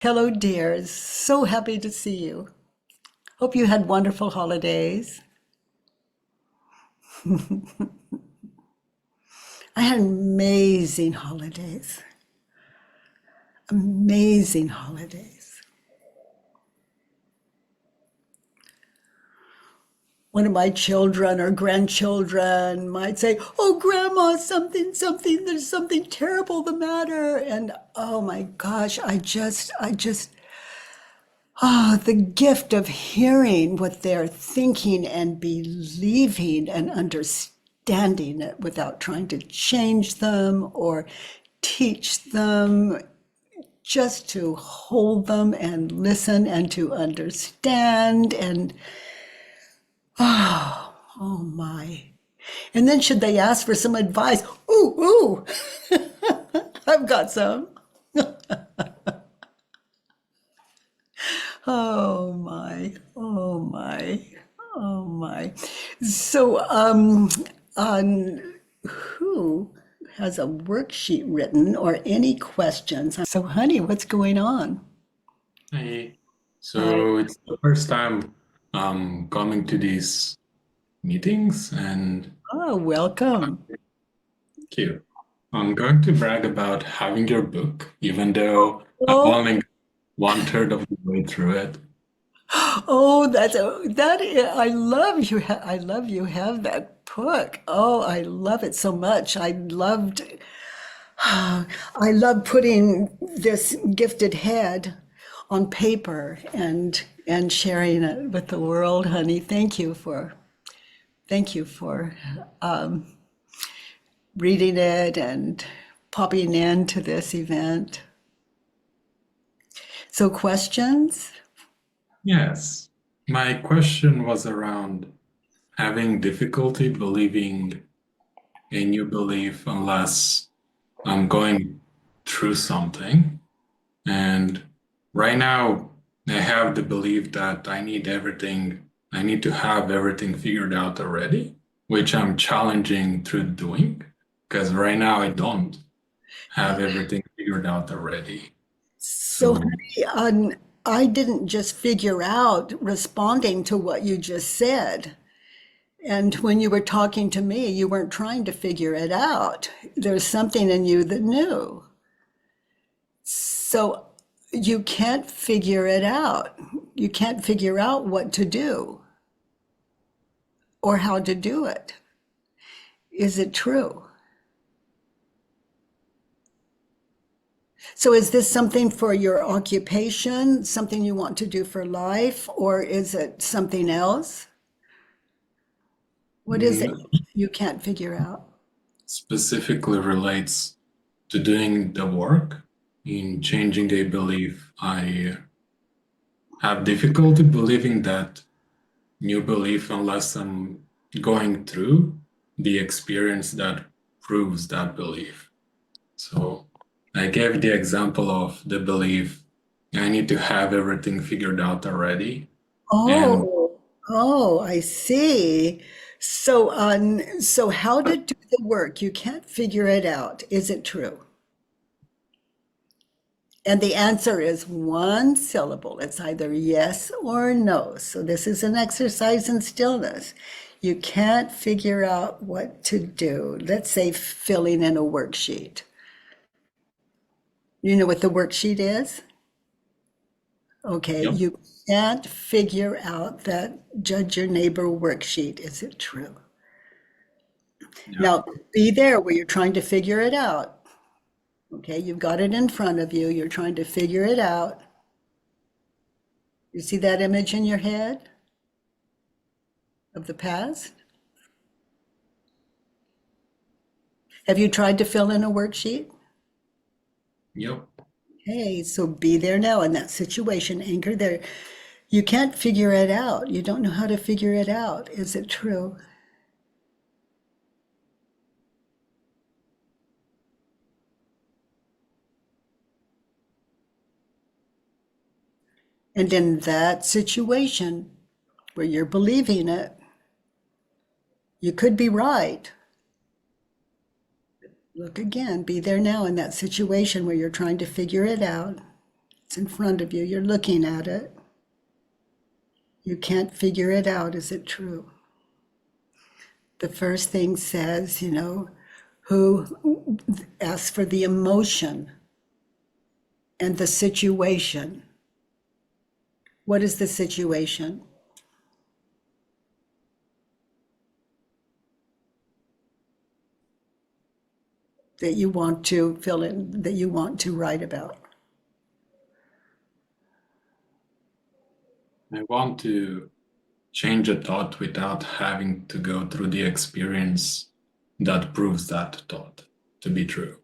Hello, dears. So happy to see you. Hope you had wonderful holidays. I had amazing holidays. Amazing holidays. One of my children or grandchildren might say, "Oh, Grandma, something, there's something terrible the matter." And oh my gosh, the gift of hearing what they're thinking and believing and understanding it without trying to change them or teach them, just to hold them and listen and to understand and oh my. And then should they ask for some advice? Ooh, I've got some. Oh my, oh my, oh my. So, who has a worksheet written or any questions? So, honey, what's going on? Hey, so it's the first time coming to these meetings, and Oh, welcome. thank you. I'm going to brag about having your book, even though I've Oh, only got one-third of the way through it. oh, I love you. I love you have that book. Oh, I love it so much. I love putting this gifted head on paper and sharing it with the world, honey. Thank you for reading it and popping into this event. So questions? Yes, my question was around having difficulty believing a new belief unless I'm going through something. And right now, I have the belief that I need to have everything figured out already, which I'm challenging through doing, because right now I don't have everything figured out already. So, So, honey, I didn't just figure out responding to what you just said. And when you were talking to me, you weren't trying to figure it out. There's something in you that knew. So you can't figure it out. You can't figure out what to do or how to do it. Is it true? So is this something for your occupation, something you want to do for life, or is it something else? What is it mm, you can't figure out? specifically relates to doing the work in changing a belief. I have difficulty believing that new belief unless I'm going through the experience that proves that belief. So I gave the example of the belief I need to have everything figured out already. And Oh, I see. So how to do the work? You can't figure it out. Is it true? And the answer is one syllable. It's either yes or no. So this is an exercise in stillness. You can't figure out what to do. Let's say filling in a worksheet. You know what the worksheet is? Okay, yep, you can't figure out that judge your neighbor worksheet. Is it true? yeah, Now, be there where you're trying to figure it out. Okay, you've got it in front of you. You're trying to figure it out. You see that image in your head of the past? Have you tried to fill in a worksheet? yep. Hey, so be there now in that situation, anchor there. You can't figure it out. You don't know how to figure it out. Is it true? And in that situation where you're believing it, you could be right. Look again, be there now in that situation where you're trying to figure it out. It's It's in front of you. You're looking at it. You can't figure it out. Is it true? The first thing says, who asks for the emotion and the situation. What is the situation? That you want to fill in, that you want to write about? I want to change a thought without having to go through the experience that proves that thought to be true.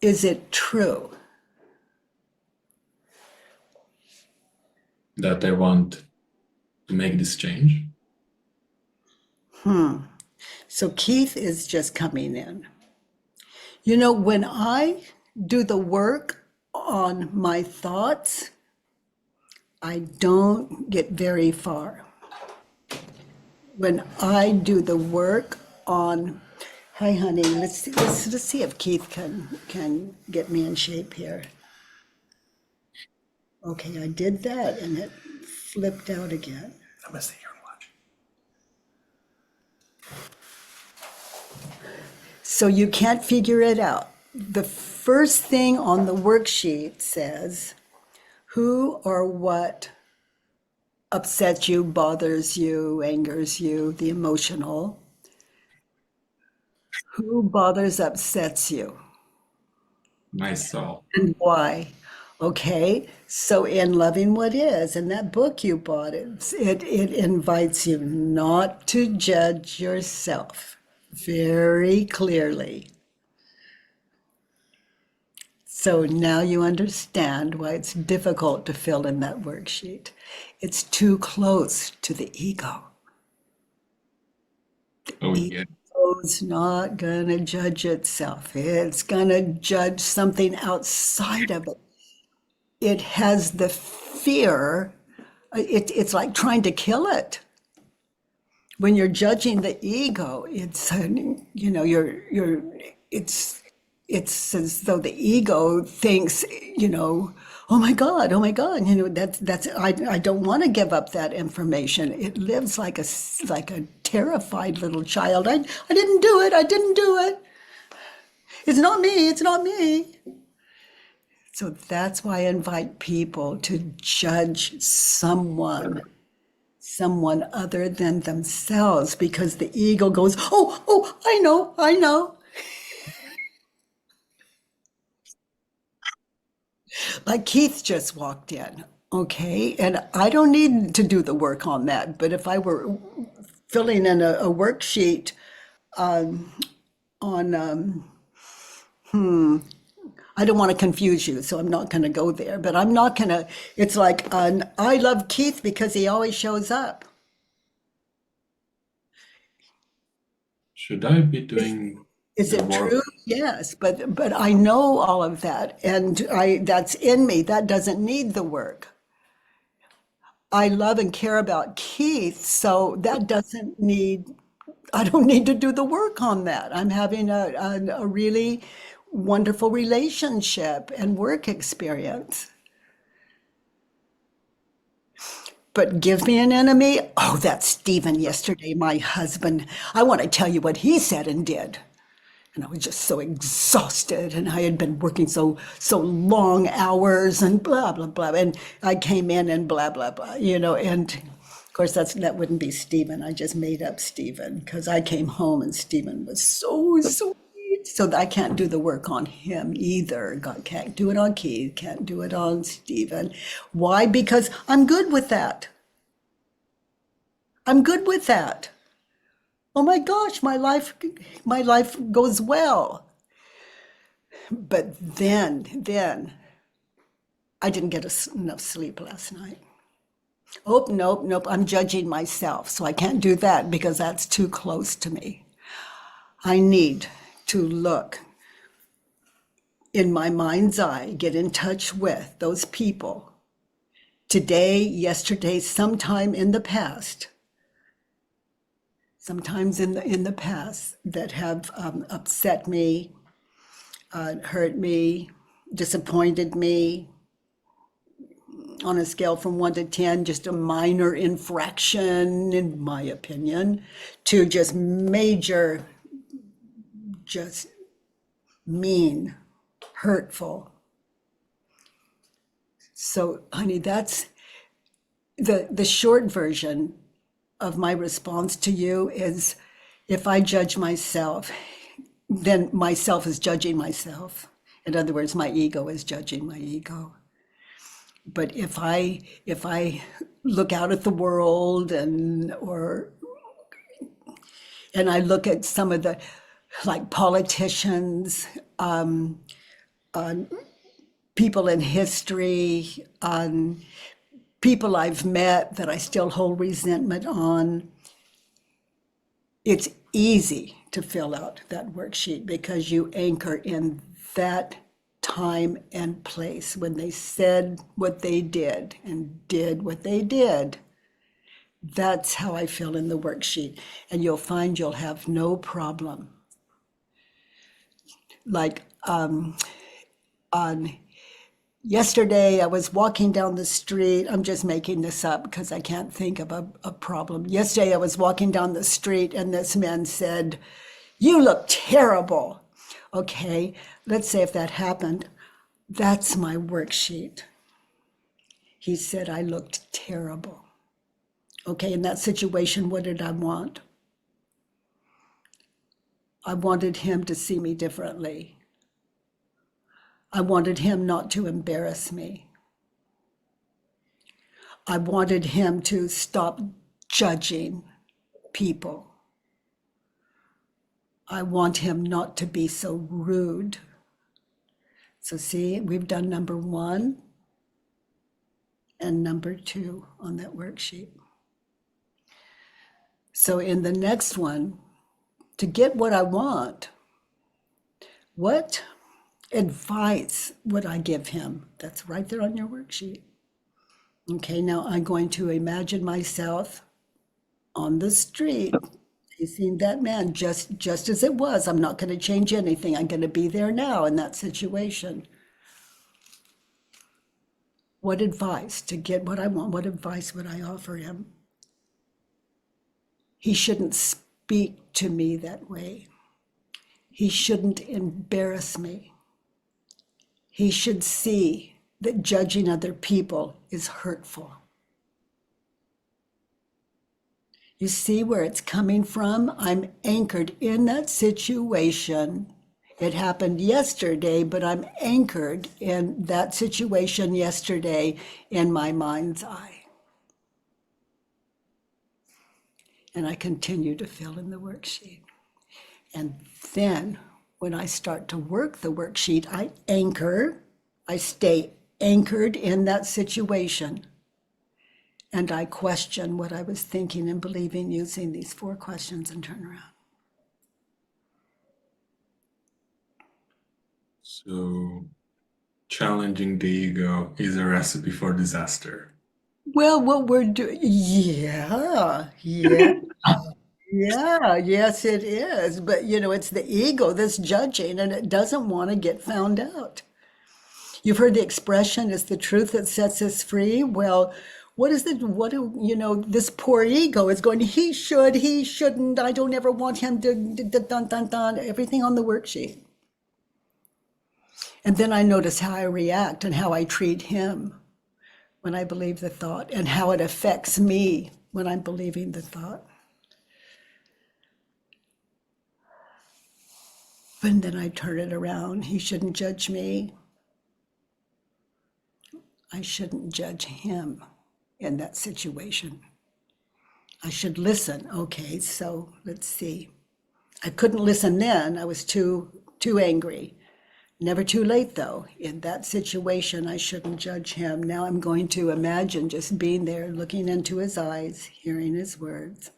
Is it true? That I want to make this change? So Keith is just coming in. When I do the work on my thoughts, I don't get very far. When I do the work on, hi honey, let's see if Keith can get me in shape here. Okay, I did that and it flipped out again. I'm gonna stay here and watch. So you can't figure it out. The first thing on the worksheet says, who or what upsets you, bothers you, angers you, the emotional. Who bothers, upsets you, Myself. and why? Okay, so in Loving What Is, in that book you bought, it invites you not to judge yourself very clearly. So now you understand why it's difficult to fill in that worksheet. It's too close to the ego. Oh, yeah. Ego's not gonna judge itself. It's gonna judge something outside of it. It has the fear. It's like trying to kill it. When you're judging the ego, it's it's as though the ego thinks, oh my God, that's I don't want to give up that information. It lives like a terrified little child. I didn't do it. I didn't do it. It's not me. It's not me. So that's why I invite people to judge someone other than themselves, because the ego goes, oh, I know. Like Keith just walked in, okay? And I don't need to do the work on that. But if I were filling in a worksheet on I don't want to confuse you, so I'm not going to go there. But I'm not going to, it's like, I love Keith because he always shows up. Should I be doing Is the it work? true? Yes, but I know all of that, and that's in me. That doesn't need the work. I love and care about Keith, so that doesn't need, I don't need to do the work on that. I'm having a really wonderful relationship and work experience. But give me an enemy. Oh, that's Stephen yesterday, my husband. I want to tell you what he said and did. And I was just so exhausted, and I had been working so long hours and blah, blah, blah. And I came in and blah, blah, blah, and of course that wouldn't be Stephen. I just made up Stephen because I came home and Stephen was so sweet. So I can't do the work on him either. God can't do it on Keith, can't do it on Stephen. Why? Because I'm good with that. I'm good with that. Oh my gosh, my life goes well. But then I didn't get enough sleep last night. Oh, nope, I'm judging myself. So I can't do that because that's too close to me. I need to look in my mind's eye, get in touch with those people today, yesterday, sometime in the past, sometimes in the past that have upset me, hurt me, disappointed me on a scale from 1 to 10, just a minor infraction, in my opinion, to just major, just mean, hurtful. So, honey, that's the short version of my response to you is, if I judge myself, then myself is judging myself. In other words, my ego is judging my ego. But if I look out at the world and I look at some of the, like, politicians, people in history, people I've met that I still hold resentment on, it's easy to fill out that worksheet because you anchor in that time and place when they said what they did and did what they did. That's how I fill in the worksheet. And you'll find you'll have no problem. Like on yesterday, I was walking down the street. I'm just making this up because I can't think of a problem. Yesterday, I was walking down the street and this man said, "You look terrible." Okay, let's say if that happened, that's my worksheet. He said I looked terrible. Okay, in that situation, what did I want? I wanted him to see me differently. I wanted him not to embarrass me. I wanted him to stop judging people. I want him not to be so rude. So see, we've done number 1 and number 2 on that worksheet. So in the next one, to get what I want, what advice would I give him? That's right there on your worksheet. Okay, now I'm going to imagine myself on the street facing that man just as it was. I'm not going to change anything. I'm going to be there now in that situation. What advice to get what I want? What advice would I offer him? He shouldn't speak to me that way. He shouldn't embarrass me. He should see that judging other people is hurtful. You see where it's coming from? I'm anchored in that situation. It happened yesterday, but I'm anchored in that situation yesterday in my mind's eye. And I continue to fill in the worksheet. And then when I start to work the worksheet, I stay anchored in that situation. And I question what I was thinking and believing using these 4 questions and turn around. So challenging the ego is a recipe for disaster. Well, what we're doing, yeah, yes, it is. But, it's the ego that's judging and it doesn't want to get found out. You've heard the expression, it's the truth that sets us free. Well, this poor ego is going, he should, he shouldn't, I don't ever want him to, dun, everything on the worksheet. And then I notice how I react and how I treat him when I believe the thought and how it affects me when I'm believing the thought. And then I turn it around. He shouldn't judge me. I shouldn't judge him in that situation. I should listen. Okay, so let's see. I couldn't listen then. I was too angry. Never too late, though. In that situation, I shouldn't judge him. Now I'm going to imagine just being there, looking into his eyes, hearing his words,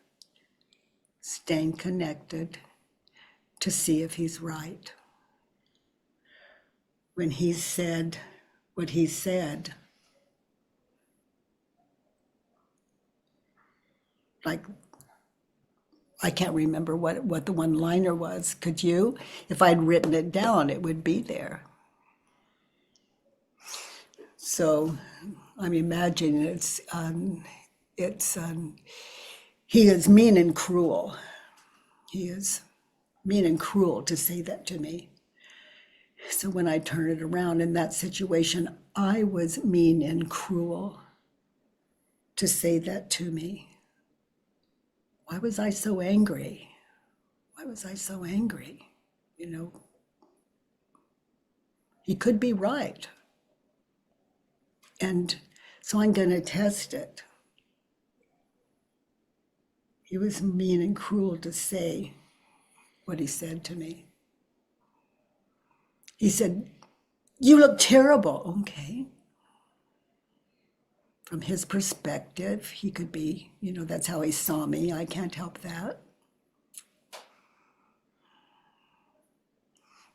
staying connected to see if he's right. When he said what he said, like, I can't remember what the one-liner was. Could you? If I'd written it down, it would be there. So I'm imagining he is mean and cruel. He is mean and cruel to say that to me. So when I turn it around in that situation, I was mean and cruel to say that to me. Why was I so angry? Why was I so angry? You know, he could be right. And so I'm going to test it. He was mean and cruel to say what he said to me. He said, "You look terrible." Okay. From his perspective, he could be, you know, that's how he saw me. I can't help that.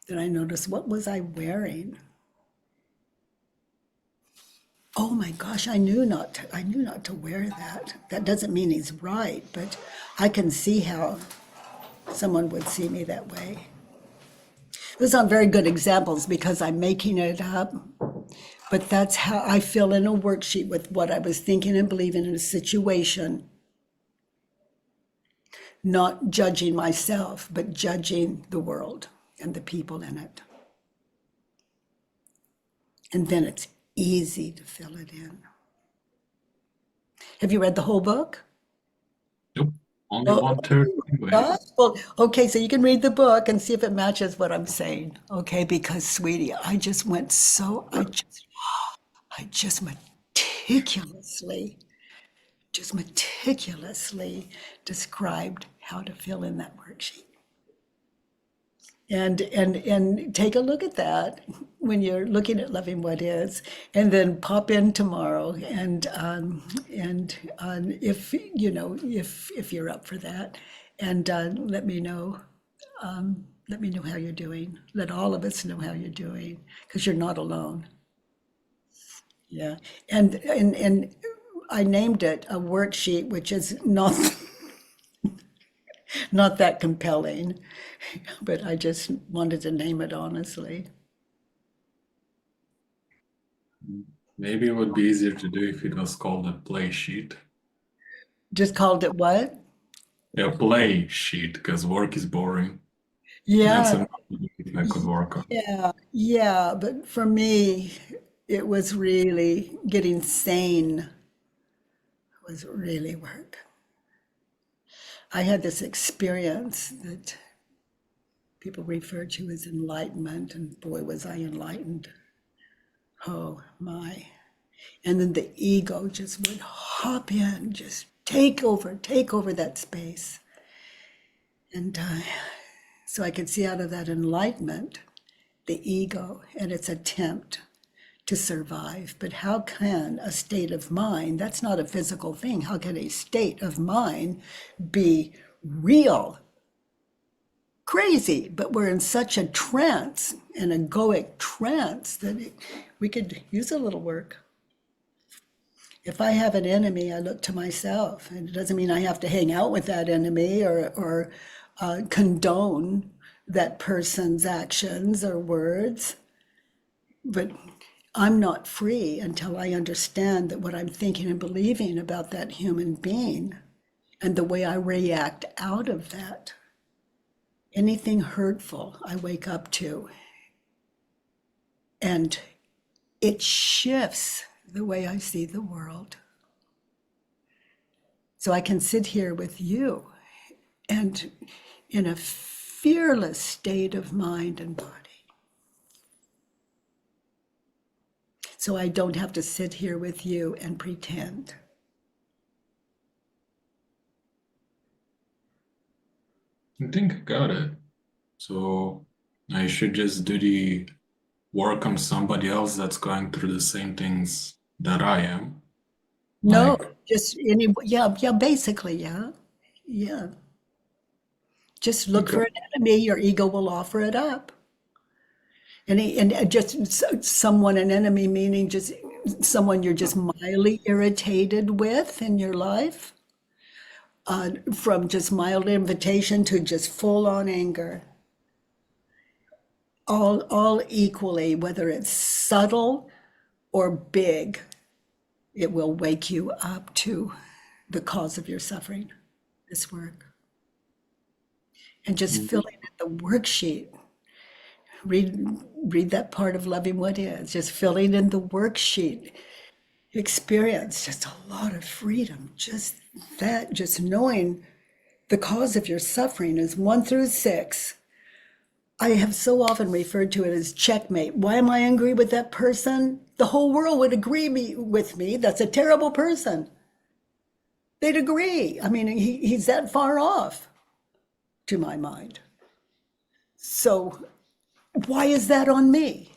Then I noticed, what was I wearing? Oh my gosh, I knew not to wear that. That doesn't mean he's right, but I can see how someone would see me that way. Those aren't very good examples because I'm making it up, but that's how I fill in a worksheet with what I was thinking and believing in a situation, not judging myself, but judging the world and the people in it. And then it's easy to fill it in. Have you read the whole book? Nope. Only Oh, 1/3 anyway. Well, okay, so you can read the book and see if it matches what I'm saying, okay? Because, sweetie, I just meticulously described how to fill in that worksheet. And take a look at that when you're looking at Loving What Is, and then pop in tomorrow and if you know if you're up for that, and let me know how you're doing. Let all of us know how you're doing, because you're not alone. Yeah, and I named it a worksheet, which is not not that compelling, but I just wanted to name it honestly. Maybe it would be easier to do if it was called a play sheet. Just called it what? A play sheet, because work is boring. Yeah, That's another thing I could work on. yeah, but for me, it was really getting sane was really work. I had this experience that people refer to as enlightenment, and boy, was I enlightened. Oh my. And then the ego just would hop in, just take over that space. And so I could see out of that enlightenment the ego and its attempt to survive. But how can a state of mind, that's not a physical thing, how can a state of mind be real? Crazy, but we're in such a trance, an egoic trance, that we could use a little work. If I have an enemy, I look to myself, and it doesn't mean I have to hang out with that enemy or condone that person's actions or words, but I'm not free until I understand that what I'm thinking and believing about that human being and the way I react out of that, anything hurtful I wake up to, and it shifts the way I see the world. So I can sit here with you and in a fearless state of mind and body. So I don't have to sit here with you and pretend. I think I got it. So I should just do the work on somebody else that's going through the same things that I am. No, Like, just basically, yeah. Just look for okay, an enemy, your ego will offer it up. And just someone, an enemy meaning just someone you're just mildly irritated with in your life, from just mild invitation to just full on anger. All equally, whether it's subtle or big, it will wake you up to the cause of your suffering, this work. And just filling in the worksheet. Read that part of Loving What Is, just filling in the worksheet. Experience just a lot of freedom. Just that, just knowing the cause of your suffering is 1 through 6. I have so often referred to it as checkmate. Why am I angry with that person? The whole world would agree with me. That's a terrible person. They'd agree. I mean, he's that far off to my mind. So why is that on me?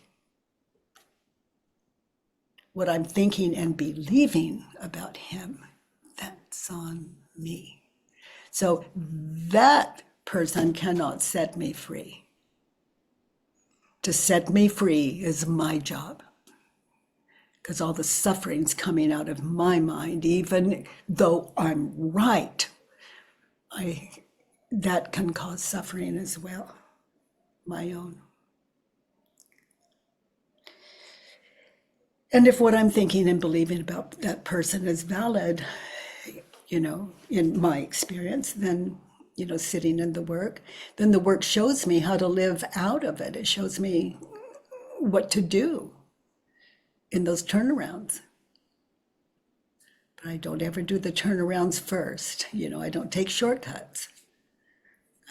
What I'm thinking and believing about him, that's on me. So that person cannot set me free. To set me free is my job, because all the suffering's coming out of my mind, even though I'm right. That can cause suffering as well, my own. And if what I'm thinking and believing about that person is valid, in my experience, then, sitting in the work, then the work shows me how to live out of it. It shows me what to do in those turnarounds. But I don't ever do the turnarounds first. I don't take shortcuts.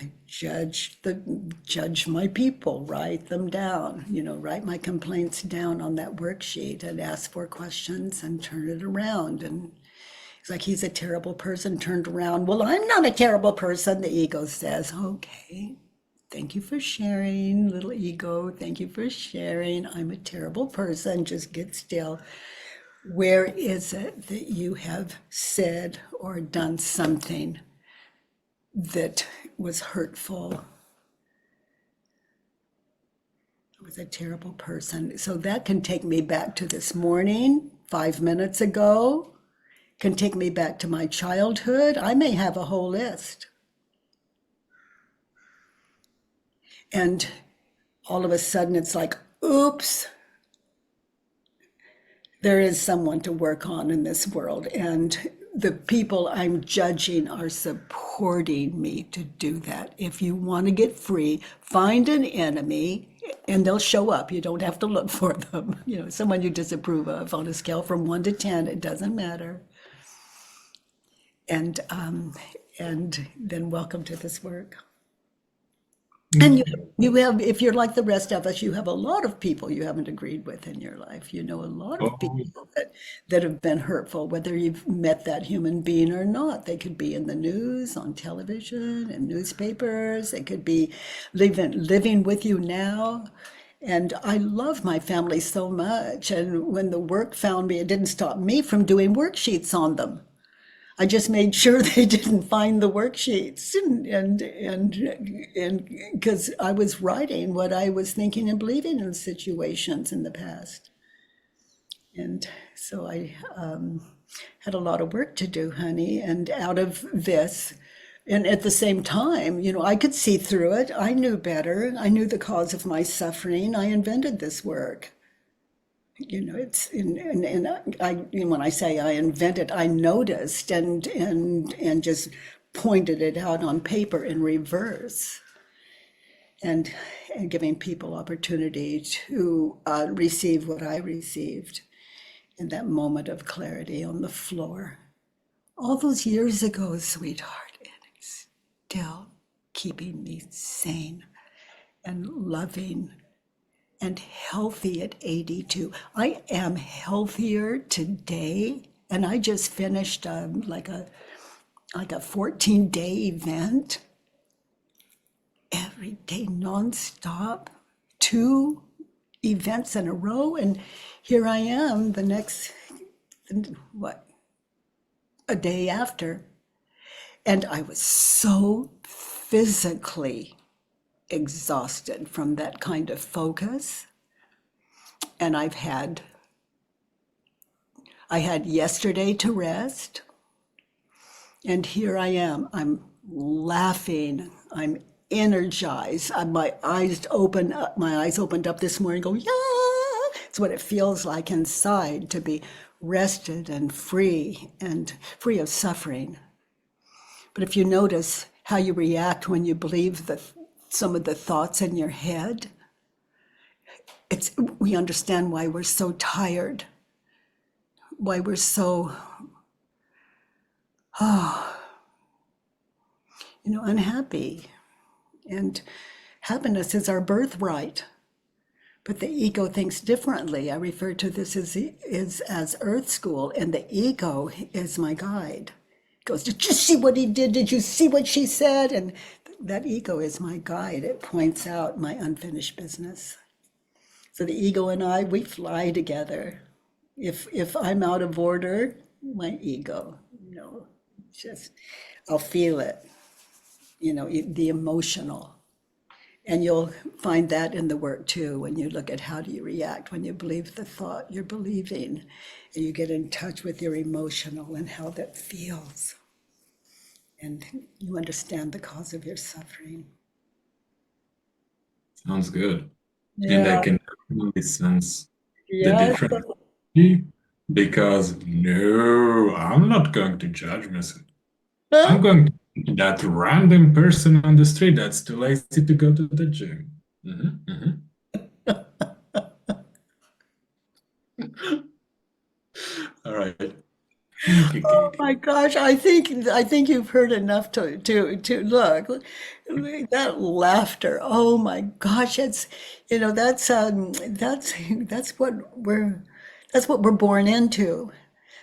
I judge my people, write them down, write my complaints down on that worksheet and ask for questions and turn it around. And it's like, he's a terrible person turned around. Well, I'm not a terrible person, the ego says. Okay, thank you for sharing, little ego. Thank you for sharing. I'm a terrible person. Just get still. Where is it that you have said or done something that was hurtful? I was a terrible person. So that can take me back to this morning, 5 minutes ago, can take me back to my childhood. I may have a whole list. And all of a sudden it's like, oops, there is someone to work on in this world. And the people I'm judging are supporting me to do that. If you want to get free, find an enemy and they'll show up. You don't have to look for them. Someone you disapprove of on a scale from 1 to 10, it doesn't matter. And then welcome to this work. And you have, if you're like the rest of us, you have a lot of people you haven't agreed with in your life. A lot of people that have been hurtful, whether you've met that human being or not. They could be in the news, on television, in newspapers. They could be living with you now. And I love my family so much. And when the work found me, it didn't stop me from doing worksheets on them. I just made sure they didn't find the worksheets, and because I was writing what I was thinking and believing in situations in the past. And so I had a lot of work to do, honey. And out of this, and at the same time, I could see through it. I knew better. I knew the cause of my suffering. I invented this work. It's when I say I invented, I noticed and just pointed it out on paper in reverse, and giving people opportunity to receive what I received in that moment of clarity on the floor all those years ago, sweetheart. And it's still keeping me sane and loving and healthy at 82. I am healthier today, and I just finished like a 14-day event, every day nonstop, 2 events in a row, and here I am the next, a day after, and I was so physically exhausted from that kind of focus. And I had yesterday to rest, and here I am. I'm laughing, I'm energized. My eyes opened up this morning, go, yeah. It's what it feels like inside to be rested and free of suffering. But if you notice how you react when you believe some of the thoughts in your head, we understand why we're so tired, why we're so unhappy. And happiness is our birthright, but the ego thinks differently. I refer to this as Earth School, and the ego is my guide. It goes, did you see what he did? Did you see what she said? And that ego is my guide. It points out my unfinished business. So the ego and I, we fly together. If I'm out of order, my ego, I'll feel it, the emotional. And you'll find that in the work too, when you look at how do you react when you believe the thought you're believing, and you get in touch with your emotional and how that feels. And you understand the cause of your suffering. Sounds good. Yeah. And I can definitely sense the Yes. difference, because no, I'm not going to judge myself. I'm going to be that random person on the street that's too lazy to go to the gym. All right. Thank you, Oh Katie. my gosh, I think you've heard enough to look that laughter. Oh my gosh, it's that's what we're born into.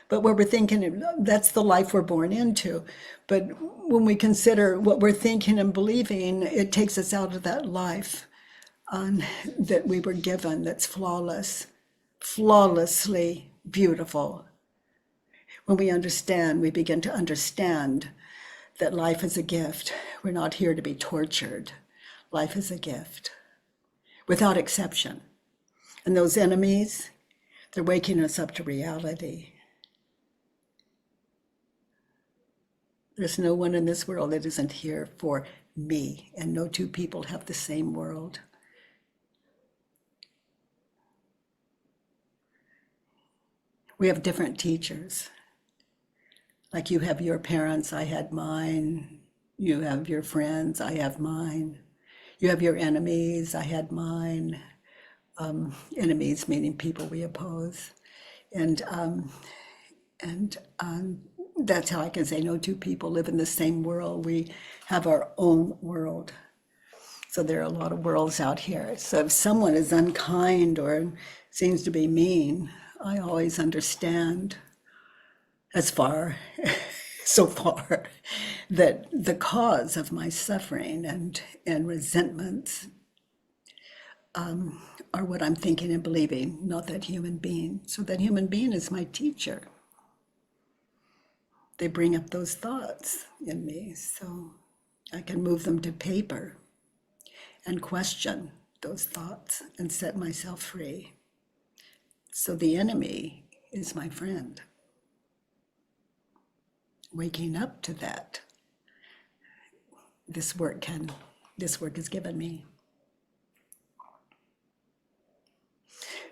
But what we're thinking, that's the life we're born into. But when we consider what we're thinking and believing, it takes us out of that life that we were given, that's flawless, flawlessly beautiful. When we understand, we begin to understand that life is a gift. We're not here to be tortured. Life is a gift, without exception. And those enemies, they're waking us up to reality. There's no one in this world that isn't here for me, and no two people have the same world. We have different teachers. Like you have your parents, I had mine. You have your friends, I have mine. You have your enemies, I had mine. Enemies meaning people we oppose. And that's how I can say no two people live in the same world. We have our own world. So there are a lot of worlds out here. So if someone is unkind or seems to be mean, I always understand so far, that the cause of my suffering and resentments are what I'm thinking and believing, not that human being. So that human being is my teacher. They bring up those thoughts in me, so I can move them to paper and question those thoughts and set myself free. So the enemy is my friend. Waking up to that, this work is given me.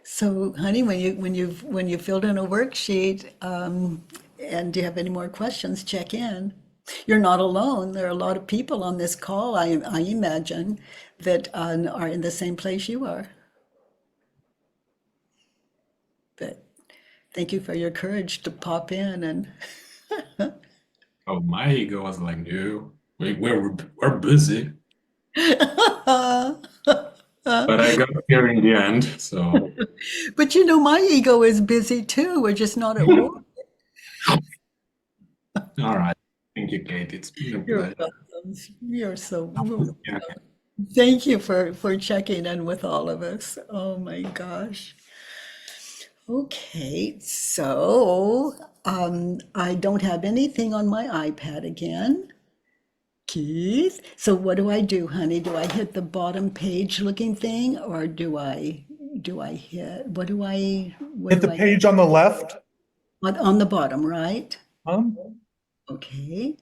So, honey, when you filled in a worksheet, and do you have any more questions, check in. You're not alone. There are a lot of people on this call, I imagine, that are in the same place you are. But thank you for your courage to pop in and. Oh, my ego was like, no, we're busy. But I got here in the end, so. But my ego is busy too. We're just not at work. All right. Thank you, Kate. It's been a You're pleasure. welcome. You're so. Yeah. Thank you for checking in with all of us. Oh my gosh. Okay, so I don't have anything on my iPad again. Keith, so what do I do, honey? Do I hit the bottom page looking thing, or do I hit, what do I, Hit the page on the left. on the bottom, right? And Okay.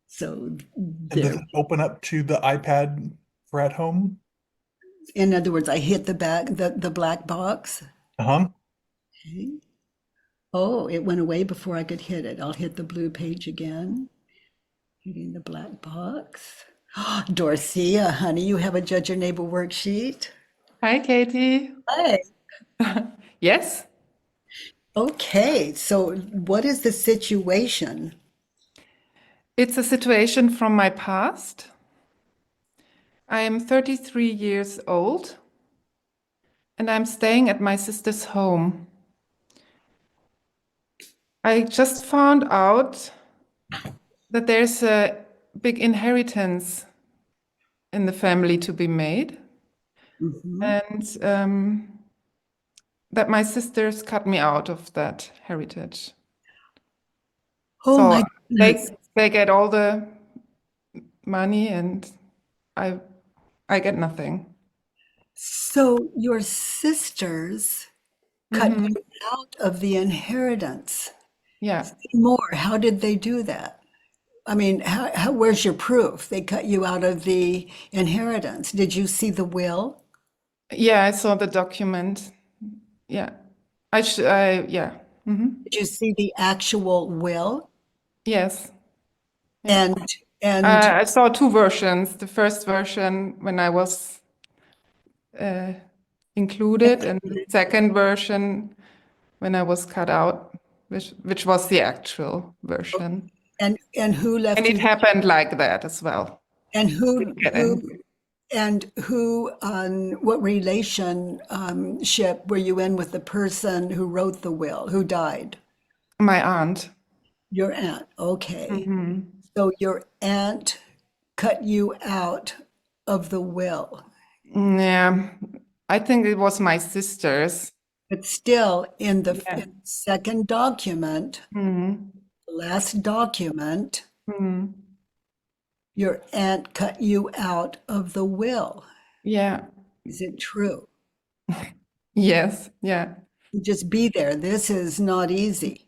So then there, open up to the iPad for at home. In other words, I hit the black box. Uh-huh. Okay. Oh, it went away before I could hit it. I'll hit the blue page again. Hitting the black box. Dorothea, honey, you have a Judge Your Neighbor worksheet? Hi, Katie. Hi. Yes, Okay, so what is the situation? it's a situation from my past. I am 33 years old and I'm staying at my sister's home. I just found out that there's a big inheritance in the family to be made, and that my sisters cut me out of that heritage. Oh So my goodness. they get all the money and I get nothing. So your sisters cut you out of the inheritance. Yeah. More, how did they do that? I mean, where's your proof? They cut you out of the inheritance. Did you see the will? Yeah, I saw the document. Yeah. Yeah. Did you see the actual will? Yes. And I saw two versions. The first version when I was included, and the second version when I was cut out, which was the actual version. and who left And it you? happened like that as well. And Get in. what relationship were you in with the person who wrote the will, who died? My aunt. Your aunt. Okay. So your aunt cut you out of the will, Yeah, I think it was my sisters. but still in the second document, the last document, your aunt cut you out of the will. Yeah. Is it true? Yes. Yeah. Just be there. This is not easy.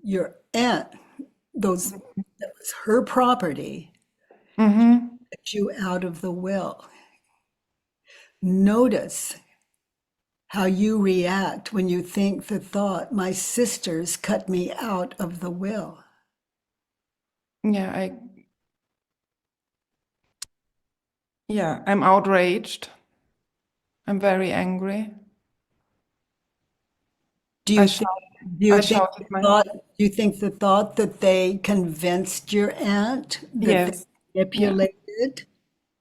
Your aunt, that was her property, cut you out of the will. Notice how you react when you think the thought, my sisters cut me out of the will. Yeah, I'm outraged. I'm very angry. Do you I think, shouted do you think the thought that they convinced your aunt, that Yes. they manipulated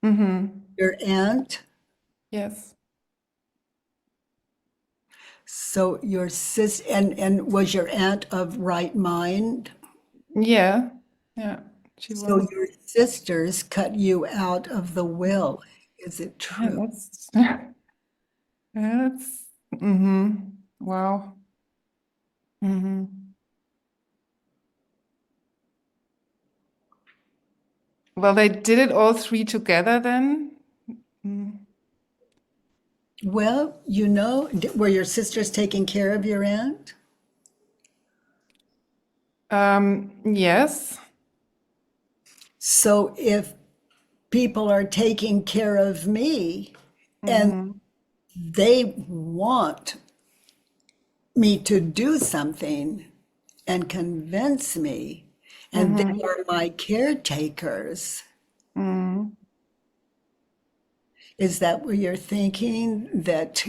your aunt? Yes. So your and was your aunt of right mind? Yeah. Yeah. She So was. your sisters cut you out of the will. Is it Yeah, true? that's wow. Well, they did it all three together then. Well, were your sisters taking care of your aunt? Yes. So if people are taking care of me and they want me to do something and convince me, and they are my caretakers, is that what you're thinking? That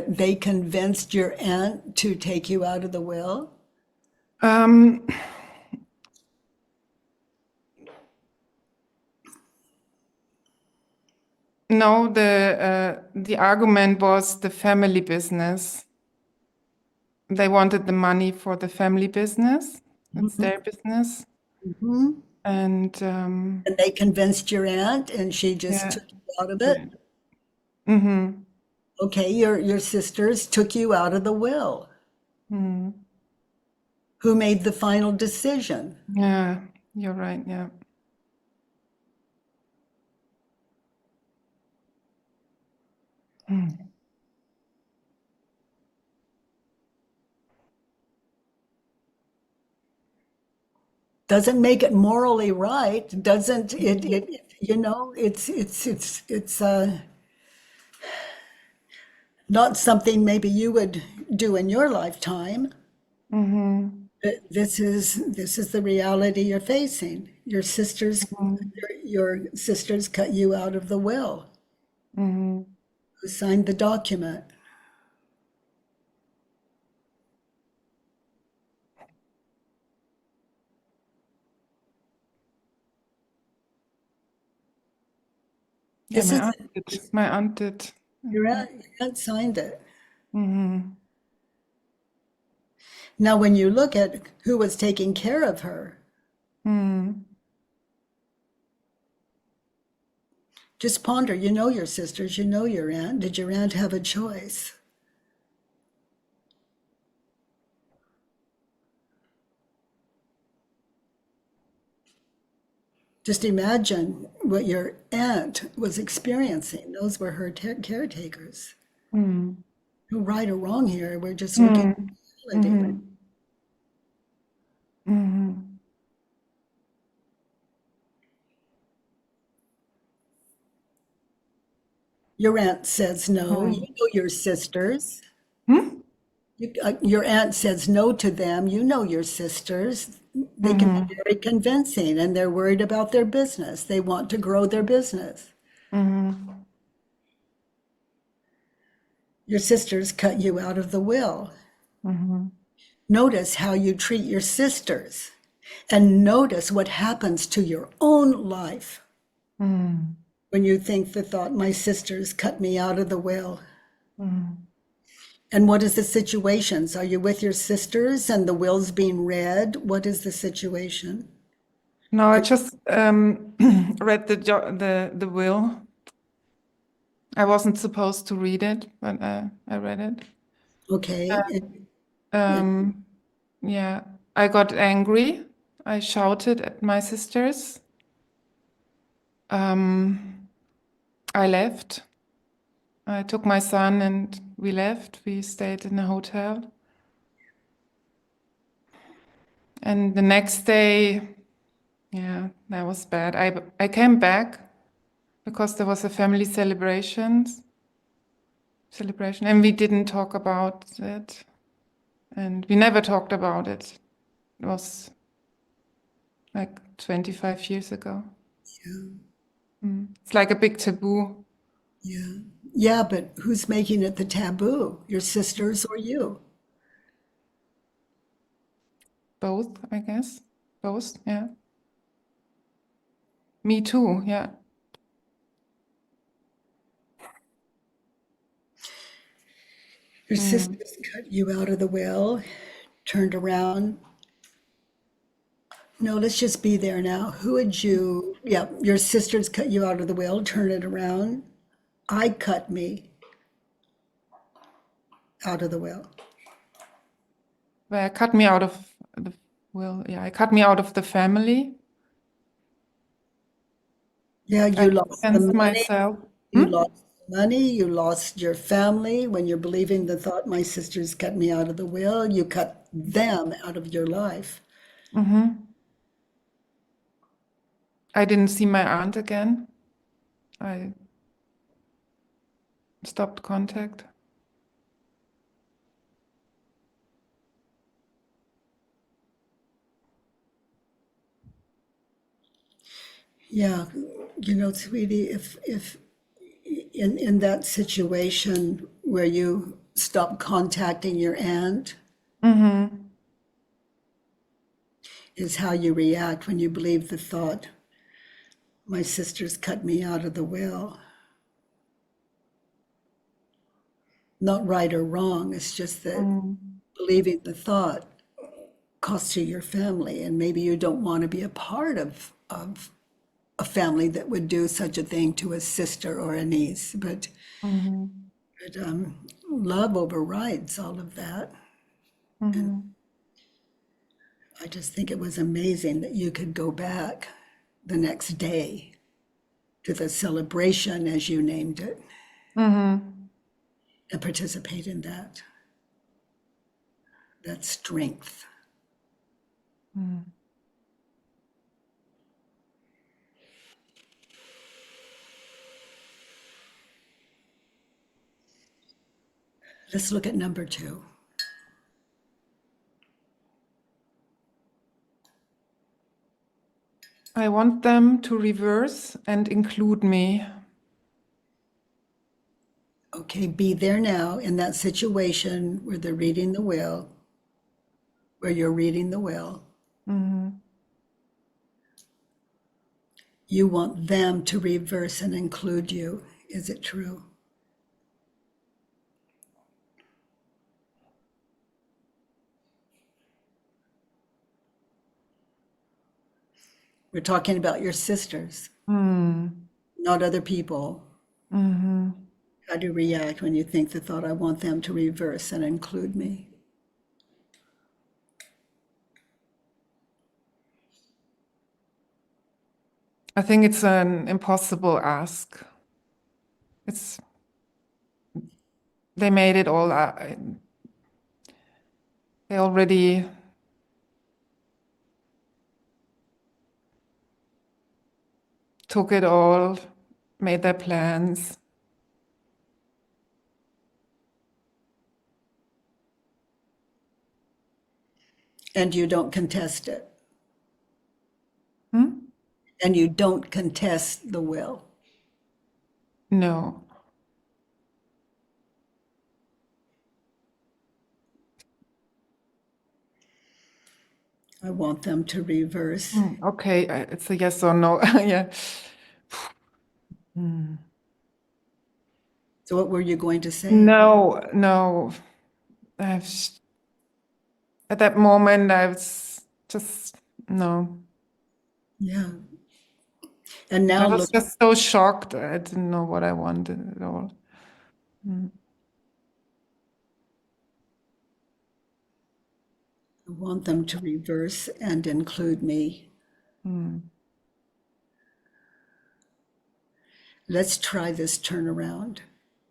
they convinced your aunt to take you out of the will? No, the argument was the family business. They wanted the money for the family business. It's their business. And And they convinced your aunt and she just took you out of it? Okay, your sisters took you out of the will. Who made the final decision? yeah, you're right. Yeah. Doesn't make it morally right. Doesn't it you know, it's not something maybe you would do in your lifetime. But this is the reality you're facing. Your sisters cut you out of the will. Who signed the document? Yeah, This my is aunt did. My aunt did. your aunt signed it. Now, when you look at who was taking care of her, just ponder. You know your sisters. You know your aunt. Did your aunt have a choice? Just imagine what your aunt was experiencing. Those were her caretakers. No right or wrong here. We're just looking at reality. Your aunt says no. You know your sisters. Your aunt says no to them. You know your sisters. They can be very convincing, and they're worried about their business. They want to grow their business. Your sisters cut you out of the will. Notice how you treat your sisters, and notice what happens to your own life when you think the thought, my sisters cut me out of the will. And what is the situations? Are you with your sisters and the will's being read? What is the situation? No, I just read the will. I wasn't supposed to read it, but I read it. Okay. Yeah, I got angry. I shouted at my sisters. I left. I took my son and we left. We stayed in a hotel. And the next day, yeah, that was bad. I came back because there was a family celebration, and we didn't talk about it. And we never talked about it. It was like 25 years ago. It's like a big taboo. Yeah, but who's making it the taboo? Your sisters or you? Both, I guess. Both, yeah. Me too, yeah. Your sisters cut you out of the will, turned around. No, let's just be there now. Who would you, your sisters cut you out of the will, turn it around. I cut me out of the will. Well, cut me out of the will. Yeah, I cut me out of the family. Yeah, I you lost the distanced money. myself. You lost money. You lost your family. When you're believing the thought, my sisters cut me out of the will, you cut them out of your life. I didn't see my aunt again. I stopped contact. Yeah, you know, sweetie, if in that situation where you stop contacting your aunt, is how you react when you believe the thought, my sisters cut me out of the will. Not right or wrong, it's just that believing the thought costs you your family, and maybe you don't want to be a part of a family that would do such a thing to a sister or a niece, but love overrides all of that. I just think it was amazing that you could go back the next day to the celebration, as you named it, and participate in that. That strength. Let's look at number 2. I want them to reverse and include me. Okay, be there now in that situation where they're reading the will, where you're reading the will. You want them to reverse and include you. Is it true? We're talking about your sisters, not other people. How do you react when you think the thought, I want them to reverse and include me? I think it's an impossible ask. They made it all. They already took it all, made their plans. And you don't contest it. And you don't contest the will. No. I want them to reverse. Okay, it's a yes or no. Yeah. So what were you going to say? No. At that moment, I was just, no. Yeah. And I now was look, just so shocked. I didn't know what I wanted at all. I want them to reverse and include me. Let's try this turnaround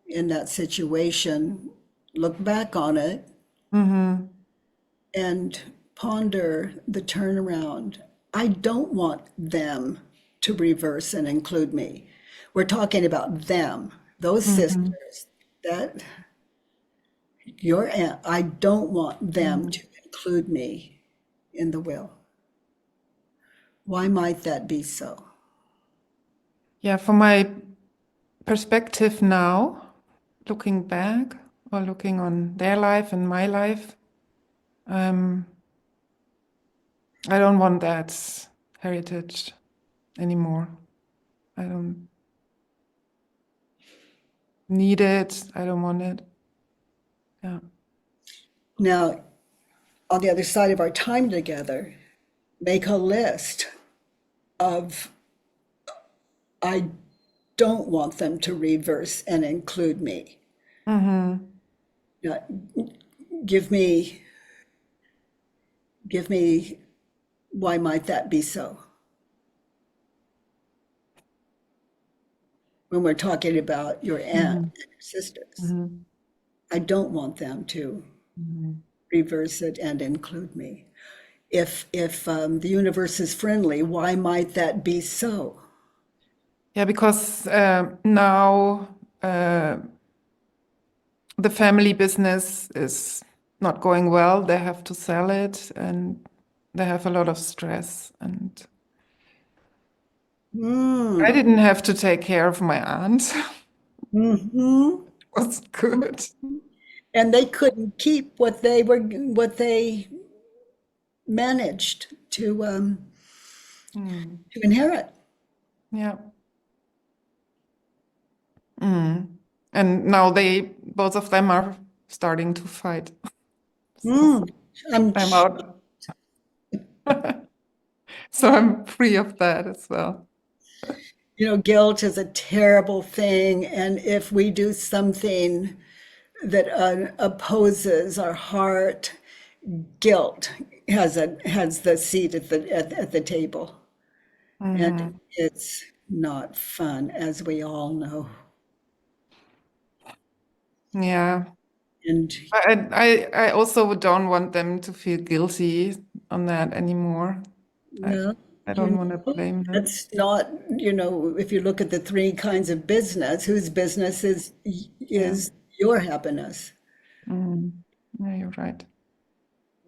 in that situation. Look back on it and ponder the turnaround. I don't want them to reverse and include me. We're talking about them, those sisters, that your aunt. I don't want them to include me in the will. Why might that be so? Yeah, from my perspective now, looking back or looking on their life and my life, I don't want that heritage anymore. I don't need it. I don't want it. Yeah. Now, on the other side of our time together, make a list of, I don't want them to reverse and include me. Now, give me, why might that be so? When we're talking about your aunt and your sisters, I don't want them to reverse it and include me. If the universe is friendly, why might that be so? Yeah, because now the family business is not going well. They have to sell it and they have a lot of stress. And I didn't have to take care of my aunt. It was good. And they couldn't keep what they managed to inherit. Yeah. And now both of them are starting to fight. I'm out. So I'm free of that as well. You know, guilt is a terrible thing. And if we do something that opposes our heart, guilt has the seat at the table. And it's not fun, as we all know. Yeah. And I also don't want them to feel guilty on that anymore. no, I don't want to blame them. that's not, if you look at the 3 kinds of business, whose business is your happiness? Yeah, you're right.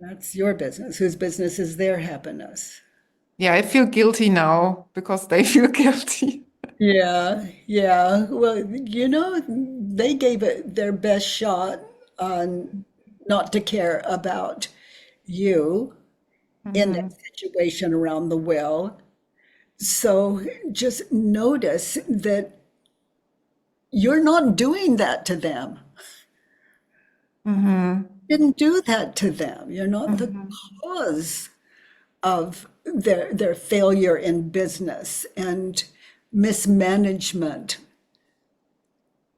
That's your business. Whose business is their happiness? Yeah, I feel guilty now because they feel guilty. Yeah, yeah. Well, you know, they gave it their best shot on not to care about you in that situation around the will. So just notice that you're not doing that to them. Didn't do that to them. You're not the cause of their failure in business and mismanagement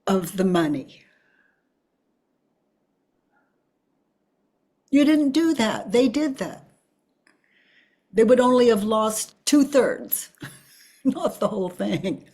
of the money. You didn't do that. They did that. They would only have lost 2/3, not the whole thing.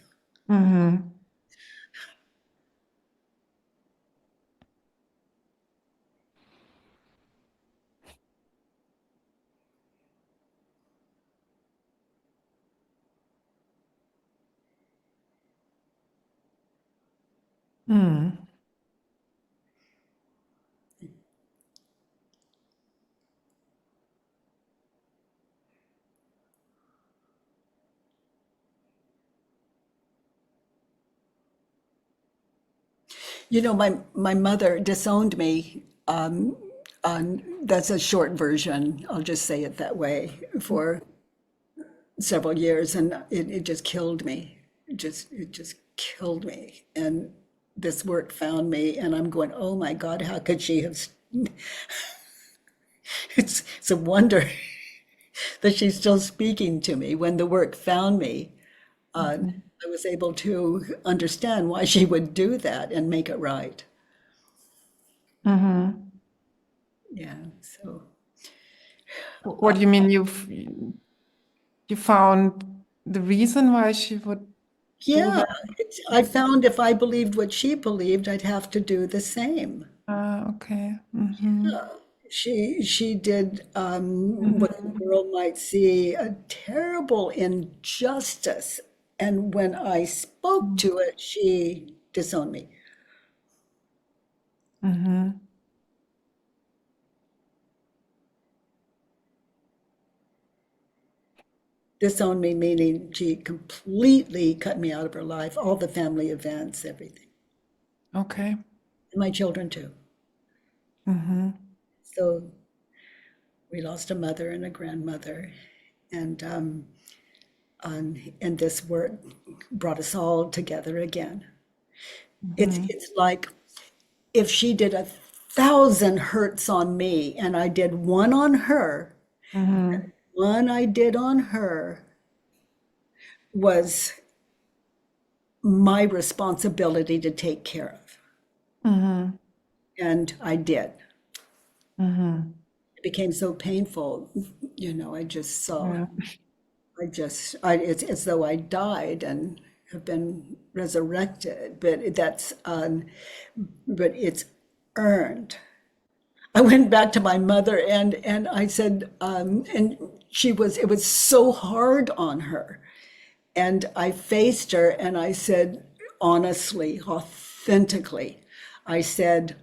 You know, my mother disowned me. That's a short version. I'll just say it that way for several years, and it just killed me. It just killed me. And this work found me, and I'm going, oh my God, how could she have? It's a wonder that she's still speaking to me. When the work found me, I was able to understand why she would do that and make it right. Yeah, so What do you mean you found the reason why she would do yeah, that? I found if I believed what she believed, I'd have to do the same. Okay. She did what the world might see a terrible injustice, and when I spoke to it, she disowned me. Disowned me meaning she completely cut me out of her life, all the family events, everything. Okay. And my children too. So we lost a mother and a grandmother, and this work brought us all together again. It's like if she did 1,000 hurts on me and I did one on her, one I did on her was my responsibility to take care of. And I did. It became so painful, you know, I just saw, it's as though I died and have been resurrected, but but it's earned. I went back to my mother and I said, and it was so hard on her. And I faced her and I said, honestly, authentically, I said,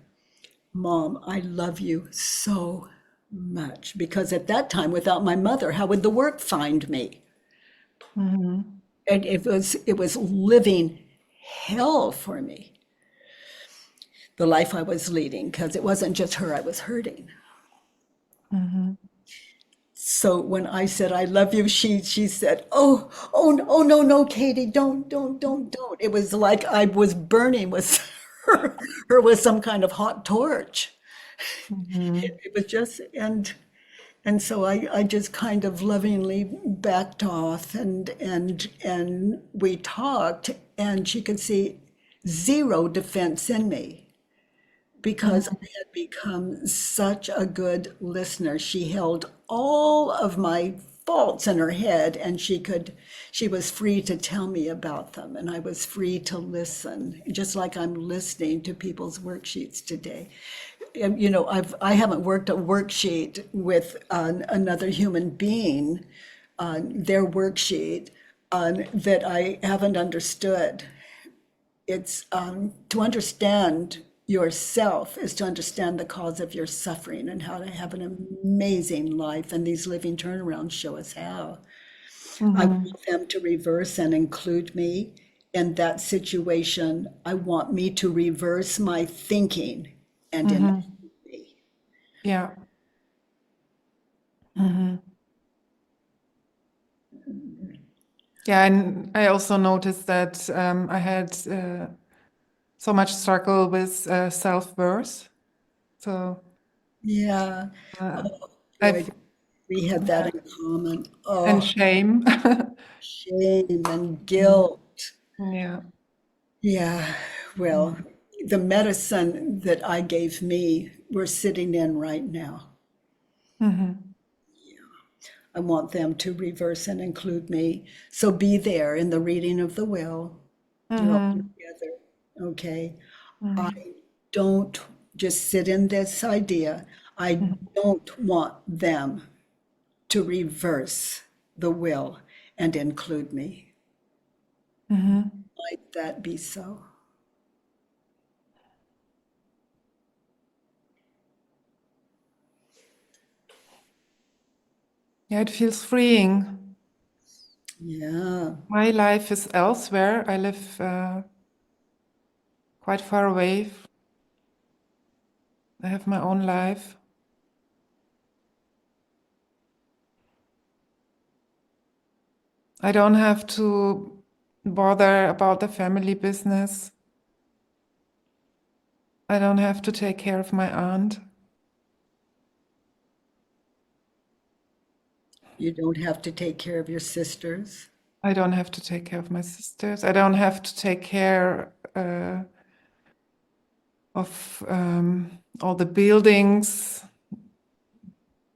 Mom, I love you so much. Because at that time, without my mother, how would the work find me? And it was living hell for me, the life I was leading, because it wasn't just her I was hurting. So when I said, I love you, she said, oh, no, Katie, don't. It was like I was burning with her with some kind of hot torch. It was just, and so I just kind of lovingly backed off and we talked, and she could see zero defense in me. Because I had become such a good listener. She held all of my faults in her head, and she was free to tell me about them, and I was free to listen, just like I'm listening to people's worksheets today. And, you know, I haven't worked a worksheet with another human being, their worksheet, that I haven't understood. It's to understand yourself is to understand the cause of your suffering and how to have an amazing life. And these living turnarounds show us how. I want them to reverse and include me in that situation. I want me to reverse my thinking and include me. Yeah. Yeah, and I also noticed that I had so much struggle with self-worth. So Yeah. I've We have that in common. Oh, and shame. shame and guilt. Yeah. Yeah. Well, the medicine that I gave me, we're sitting in right now. I want them to reverse and include me. So be there in the reading of the will. You're all together. Okay. I don't just sit in this idea. I don't want them to reverse the will and include me. Might that be so? Yeah, it feels freeing. Yeah. My life is elsewhere. I live quite far away. I have my own life. I don't have to bother about the family business. I don't have to take care of my aunt. You don't have to take care of your sisters. I don't have to take care of my sisters. I don't have to take care of all the buildings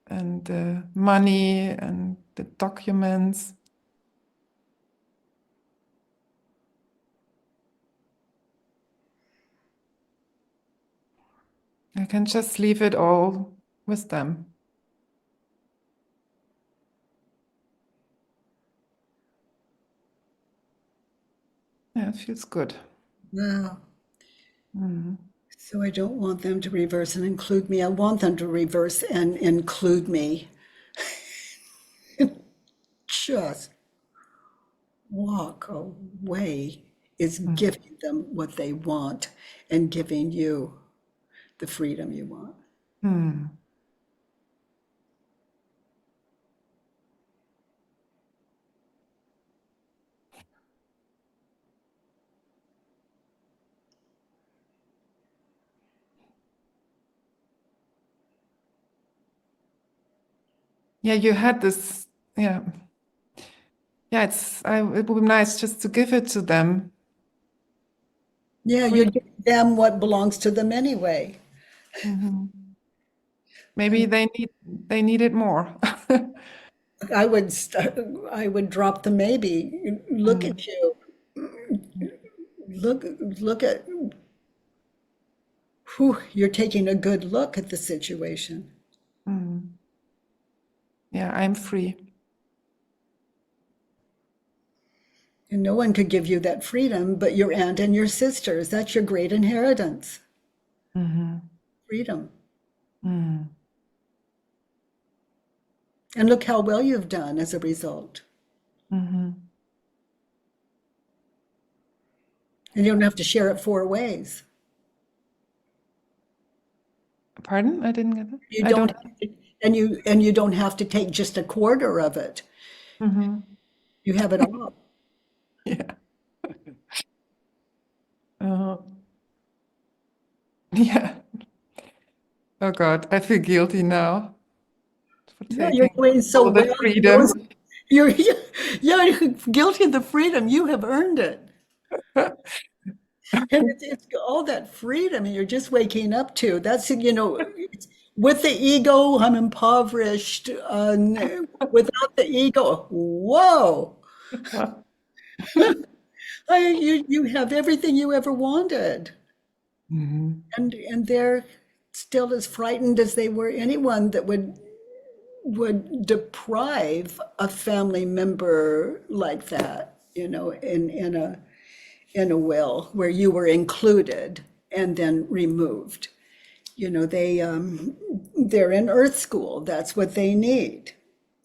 and the money and the documents. I can just leave it all with them. Yeah, it feels good. Wow. So I don't want them to reverse and include me. I want them to reverse and include me. Just walk away is giving them what they want and giving you the freedom you want. Yeah, you had this. Yeah, it would be nice just to give it to them. Yeah, you give them what belongs to them anyway. Maybe they need it more. I would drop the maybe. Look at you. Look at you're taking a good look at the situation. Yeah, I'm free. And no one could give you that freedom but your aunt and your sisters. That's your great inheritance. Freedom. And look how well you've done as a result. And you don't have to share it 4 ways. Pardon? I didn't get that. You don't and you don't have to take just a quarter of it. You have it all. Yeah. Yeah. Oh God, I feel guilty now for Yeah, taking you're doing so all the well. freedom. You're guilty of the freedom. You have earned it. And it's all that freedom you're just waking up to. That's, with the ego, I'm impoverished. Without the ego, whoa. You have everything you ever wanted. And they're still as frightened as they were anyone that would deprive a family member like that, in a will where you were included and then removed. You know, they're in Earth School. That's what they need.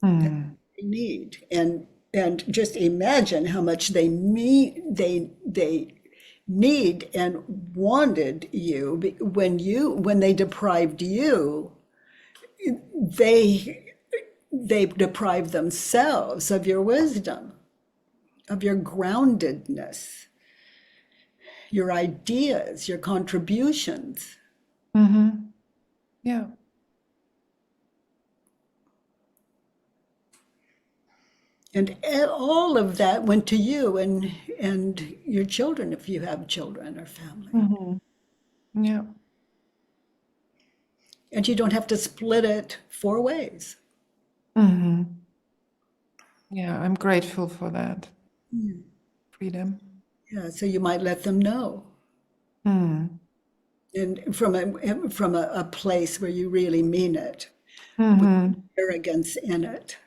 They need, and just imagine how much they need and wanted you. When they deprived you, they deprived themselves of your wisdom, of your groundedness, your ideas, your contributions. Yeah. And all of that went to you and your children, if you have children or family. Yeah. And you don't have to split it 4 ways. Yeah, I'm grateful for that freedom. Yeah, so you might let them know. And from a place where you really mean it, with arrogance in it.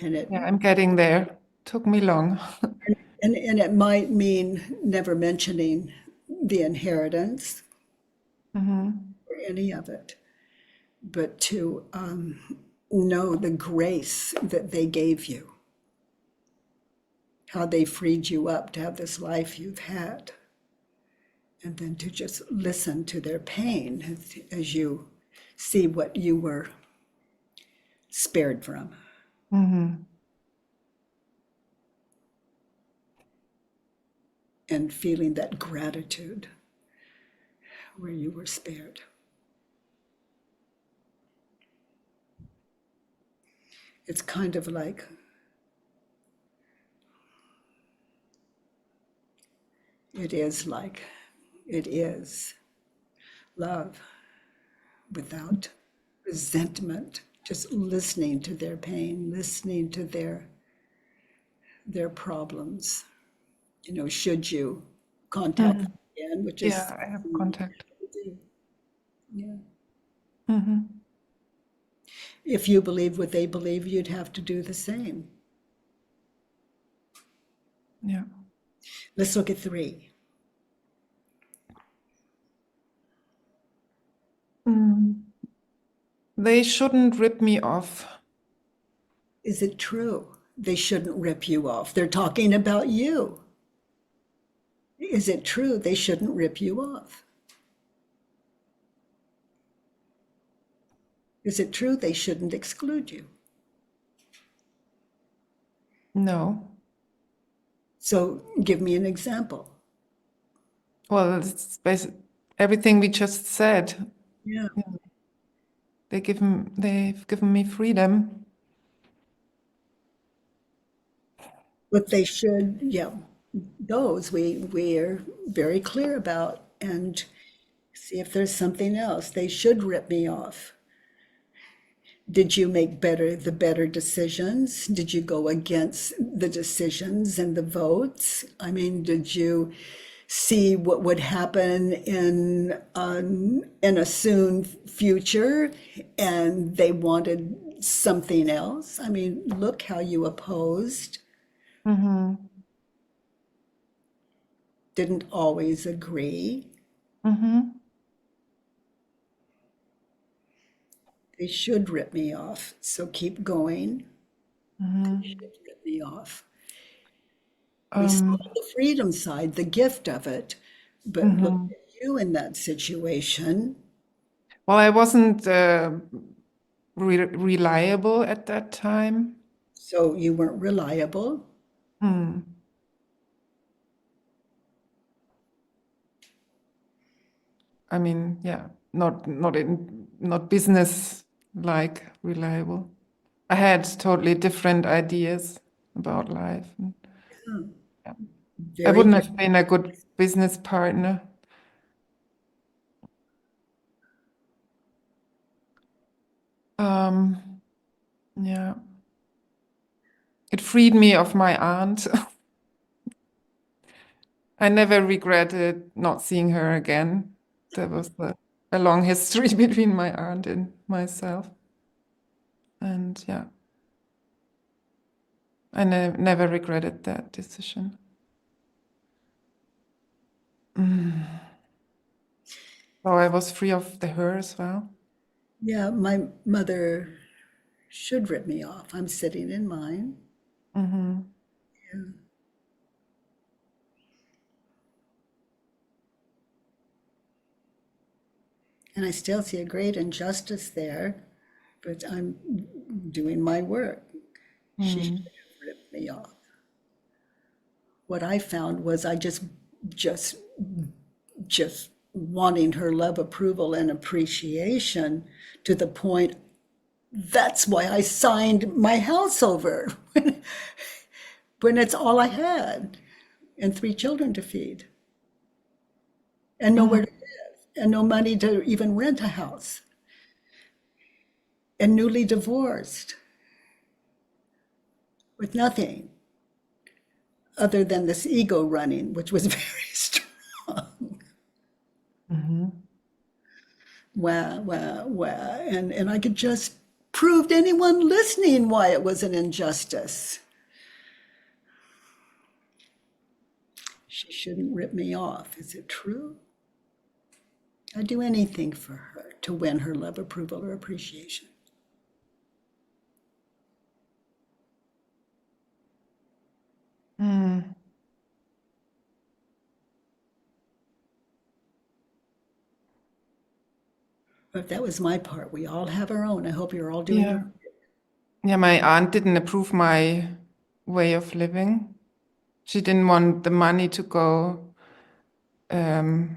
And Yeah, I'm getting there. Took me long. and it might mean never mentioning the inheritance or any of it, but to know the grace that they gave you, how they freed you up to have this life you've had, and then to just listen to their pain as you see what you were spared from. And feeling that gratitude where you were spared. It's kind of like it is love without resentment, just listening to their pain, listening to their problems. You know, should you contact them again, which is Yeah, I have contact. yeah. If you believe what they believe, you'd have to do the same. Yeah. Let's look at 3. They shouldn't rip me off. Is it true? They shouldn't rip you off. They're talking about you. Is it true they shouldn't rip you off? Is it true they shouldn't exclude you? No. So give me an example. Well, it's basically everything we just said. Yeah. They've given me freedom. What they should, yeah, those we're very clear about, and see if there's something else. They should rip me off. Did you make the better decisions? Did you go against the decisions and the votes? I mean, did you see what would happen in a soon future and they wanted something else? I mean, look how you opposed. Didn't always agree. They should rip me off, so keep going. They should rip me off. We saw the freedom side, the gift of it, but look at you in that situation. Well, I wasn't reliable at that time. So you weren't reliable. I mean, yeah, not business like reliable. I had totally different ideas about life. I Very wouldn't different. have been a good business partner. Yeah. It freed me of my aunt. I never regretted not seeing her again. There was a long history between my aunt and myself. And yeah, I never regretted that decision. So I was free of the her as well. Yeah, my mother should rip me off. I'm sitting in mine. Mm-hmm. Yeah. And I still see a great injustice there, but I'm doing my work. She should have ripped me off. What I found was I just wanting her love, approval, and appreciation to the point that's why I signed my house over when it's all I had and 3 children to feed and nowhere to live and no money to even rent a house and newly divorced with nothing other than this ego running, which was very strong. Wow. And I could just prove to anyone listening why it was an injustice. She shouldn't rip me off. Is it true? I'd do anything for her to win her love, approval, or appreciation. But that was my part. We all have our own. I hope you're all doing your. Yeah, my aunt didn't approve my way of living. She didn't want the money to go, to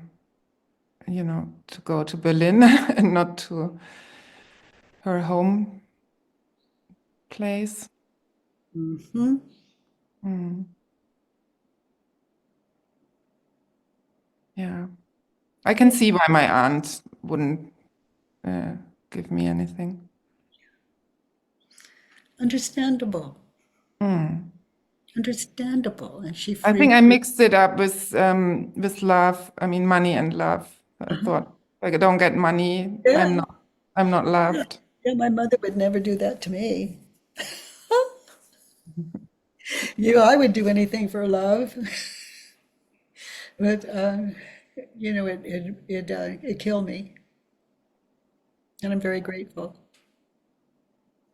go to Berlin and not to her home place. Mm-hmm. Yeah, I can see why my aunt wouldn't give me anything. Understandable. Understandable. And she I think I mixed it up with love. I mean, money and love. I thought, like, I don't get money, Yeah. I'm not loved. Yeah, my mother would never do that to me. I would do anything for love. But it killed me. And I'm very grateful.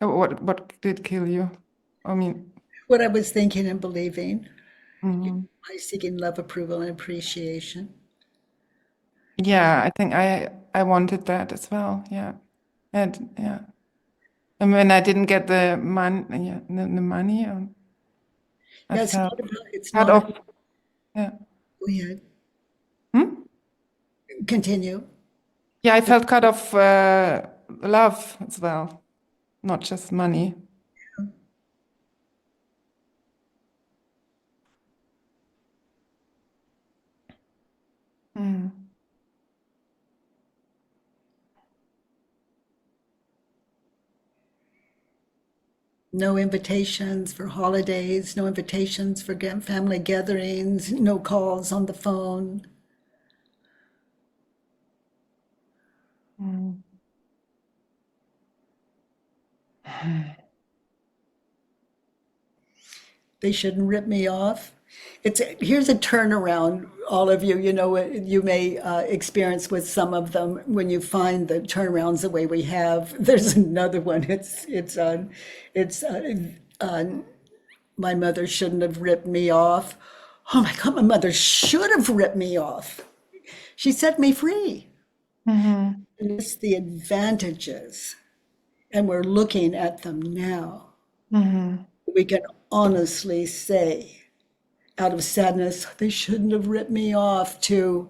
What did kill you? I mean, What I was thinking and believing, mhm. by seeking love, approval, and appreciation. Yeah, I think I wanted that as well. Yeah, and and when I didn't get the money, the money, I Yeah, felt it's cut not. off. Yeah. Go ahead. Hmm? Continue. Yeah, I felt cut off love as well, not just money. No invitations for holidays, no invitations for family gatherings, no calls on the phone. They shouldn't rip me off. Here's a turnaround, all of you. You may experience with some of them when you find the turnarounds the way we have. There's another one. My mother shouldn't have ripped me off. Oh my God, my mother should have ripped me off. She set me free. And it's the advantages, and we're looking at them now. We can honestly say, out of sadness, they shouldn't have ripped me off, to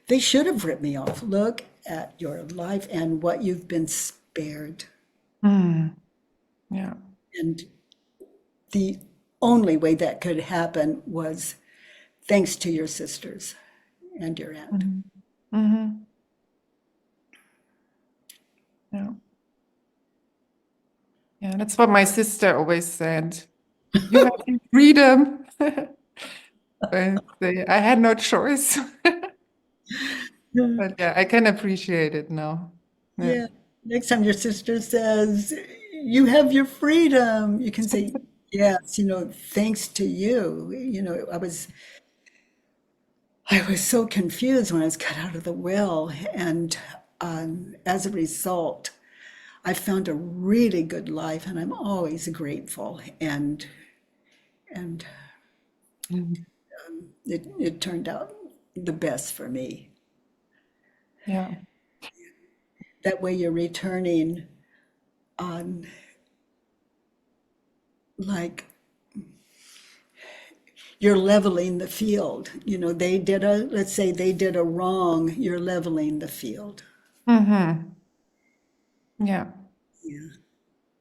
they should have ripped me off. Look at your life and what you've been spared. Yeah. And the only way that could happen was thanks to your sisters and your aunt. Yeah. Yeah, that's what my sister always said. You have your freedom. I had no choice. But yeah, I can appreciate it now. Yeah. Next time your sister says, you have your freedom, you can say, yes, thanks to you. I was so confused when I was cut out of the will, and as a result, I found a really good life, and I'm always grateful. And it turned out the best for me. Yeah. That way, you're returning on, like, you're leveling the field. You know, let's say they did a wrong, you're leveling the field. Mm-hmm. Yeah. Yeah.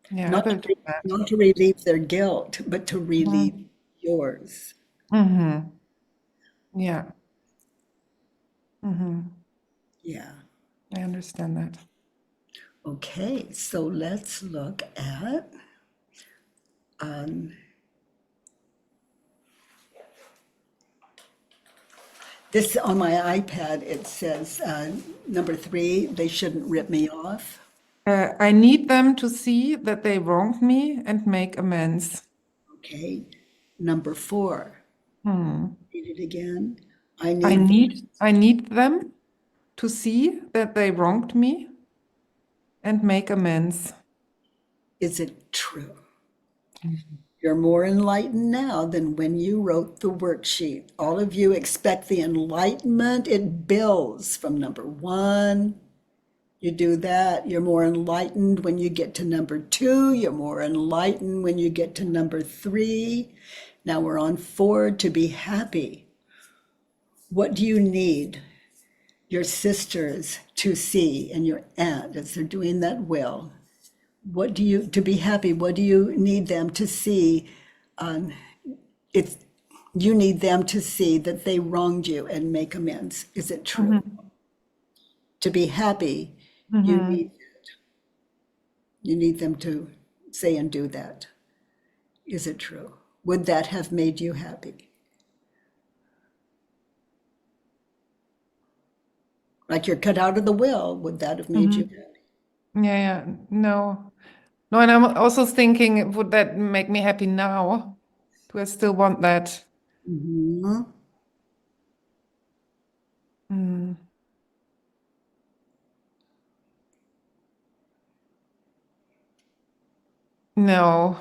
Yeah, I Not will to, do that. not to relieve their guilt, but to relieve yours. Mm-hmm. Yeah. Mm-hmm. Yeah. I understand that. Okay, so let's look at this on my iPad. It says number 3, they shouldn't rip me off. I need them to see that they wronged me and make amends. Okay, number 4. Read it again. I I need them to see that they wronged me and make amends. Is it true? You're more enlightened now than when you wrote the worksheet. All of you expect the enlightenment. It builds from number 1. You do that. You're more enlightened when you get to number 2. You're more enlightened when you get to number 3. Now we're on 4, to be happy. What do you need your sisters to see and your aunt as they're doing that will? To be happy, what do you need them to see? You need them to see that they wronged you and make amends. Is it true? To be happy, you need them to say and do that. Is it true? Would that have made you happy? Like you're cut out of the will, would that have made you happy? Yeah, no. No, and I'm also thinking, would that make me happy now? Do I still want that? Mm-hmm. No,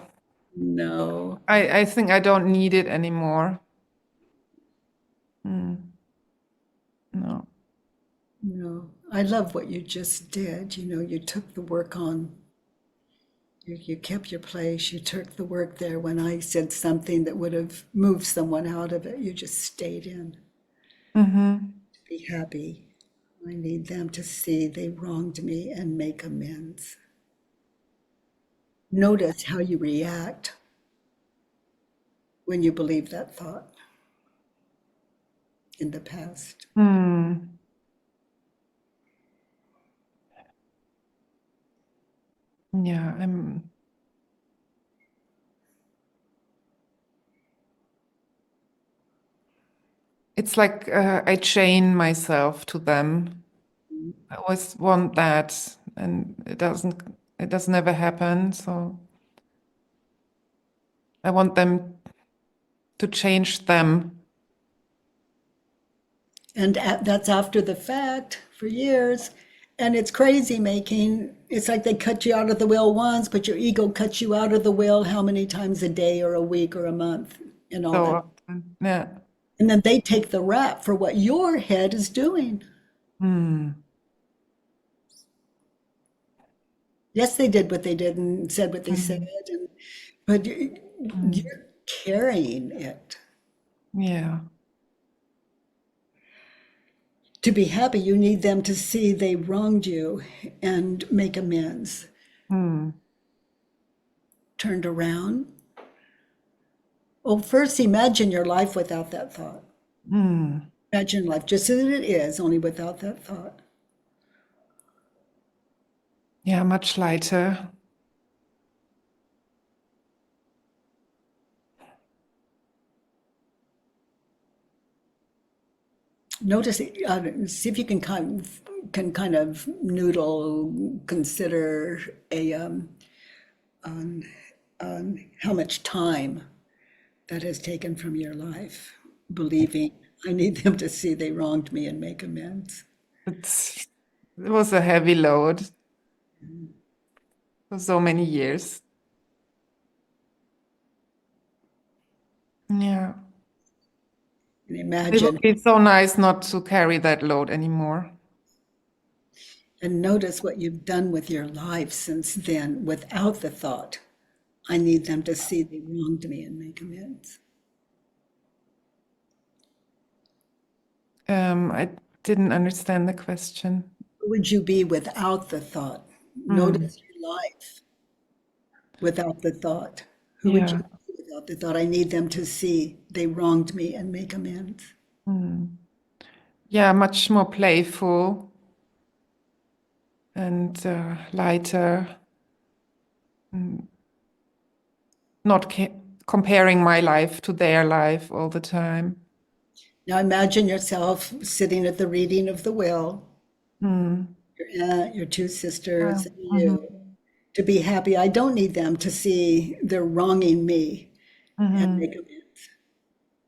No. I think I don't need it anymore. No. No, I love what you just did. You know, you took the work on. You kept your place. You took the work there. When I said something that would have moved someone out of it, you just stayed in. To be happy. I need them to see they wronged me and make amends. Notice how you react when you believe that thought in the past. Yeah, it's like I chain myself to them. I always want that, and it doesn't ever happen. So I want them to change them. And that's after the fact for years. And it's crazy making. It's like they cut you out of the will once, but your ego cuts you out of the will how many times a day or a week or a month and all So that. often. Yeah. And then they take the rap for what your head is doing. Yes, they did what they did and said what they said, but you're carrying it. Yeah. To be happy, you need them to see they wronged you and make amends. Turned around. Well, first imagine your life without that thought. Imagine life just as it is, only without that thought. Yeah, much lighter. Notice, see if you can kind of consider how much time that has taken from your life, believing I need them to see they wronged me and make amends. It was a heavy load for so many years. Yeah. And It imagine would be so nice not to carry that load anymore. and notice what you've done with your life since then without the thought, I need them to see they wronged me and make amends. I didn't understand the question. Who would you be without the thought? Notice your life without the thought. Who would you Yeah. be without the thought? I need them to see they wronged me and make amends. Yeah, much more playful and lighter. Not comparing my life to their life all the time. Now imagine yourself sitting at the reading of the will, your aunt, your two sisters, and you, to be happy. I don't need them to see they're wronging me and make amends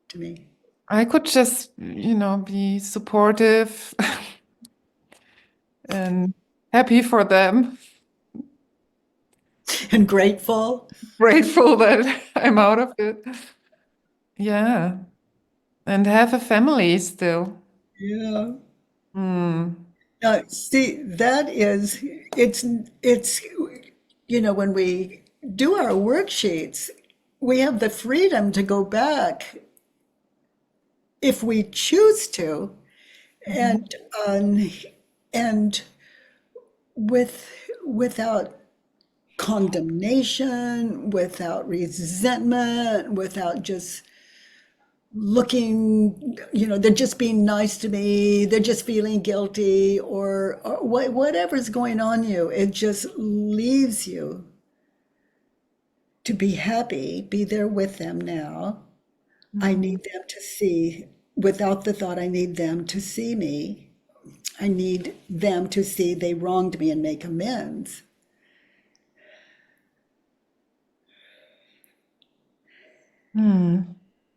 to me. I could just, be supportive and happy for them, And grateful. grateful that I'm out of it. Yeah. And have a family still. Yeah. Now, see, it's, when we do our worksheets, we have the freedom to go back if we choose to, and without condemnation, without resentment, without just looking, they're just being nice to me, they're just feeling guilty, or whatever's going on you, it just leaves you to be happy, be there with them now. I need them to see, without the thought, I need them to see me. I need them to see they wronged me and make amends. To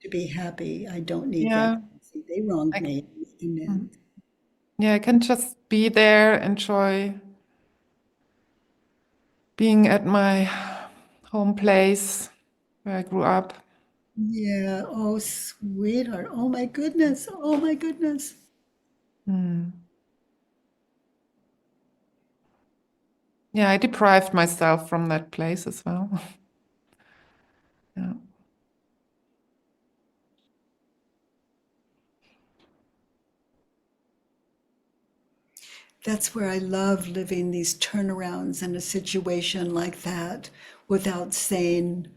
be happy, I don't need them to see they wronged me and make amends. Yeah, I can just be there, enjoy being at my home place where I grew up. Yeah, oh, sweetheart. Oh my goodness. Oh my goodness. Yeah, I deprived myself from that place as well. Yeah. That's where I love living these turnarounds in a situation like that without saying,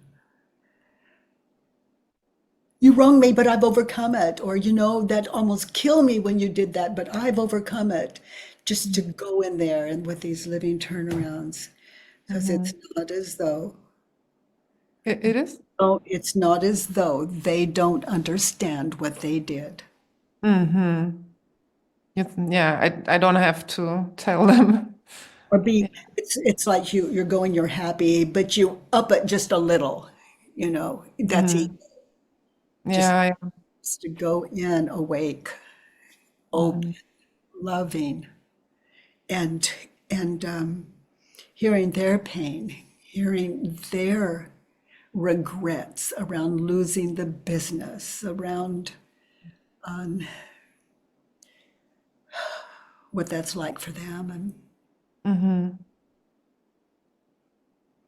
you wronged me, but I've overcome it. Or, that almost killed me when you did that, but I've overcome it. Just to go in there and with these living turnarounds. Because it's not as though, It is? oh, it's not as though they don't understand what they did. Yeah, I don't have to tell them. Or it's like you're going, you're happy, but you up it just a little, that's ego. Yeah, Just to go in awake, open, loving, and hearing their pain, hearing their regrets around losing the business, around what that's like for them, and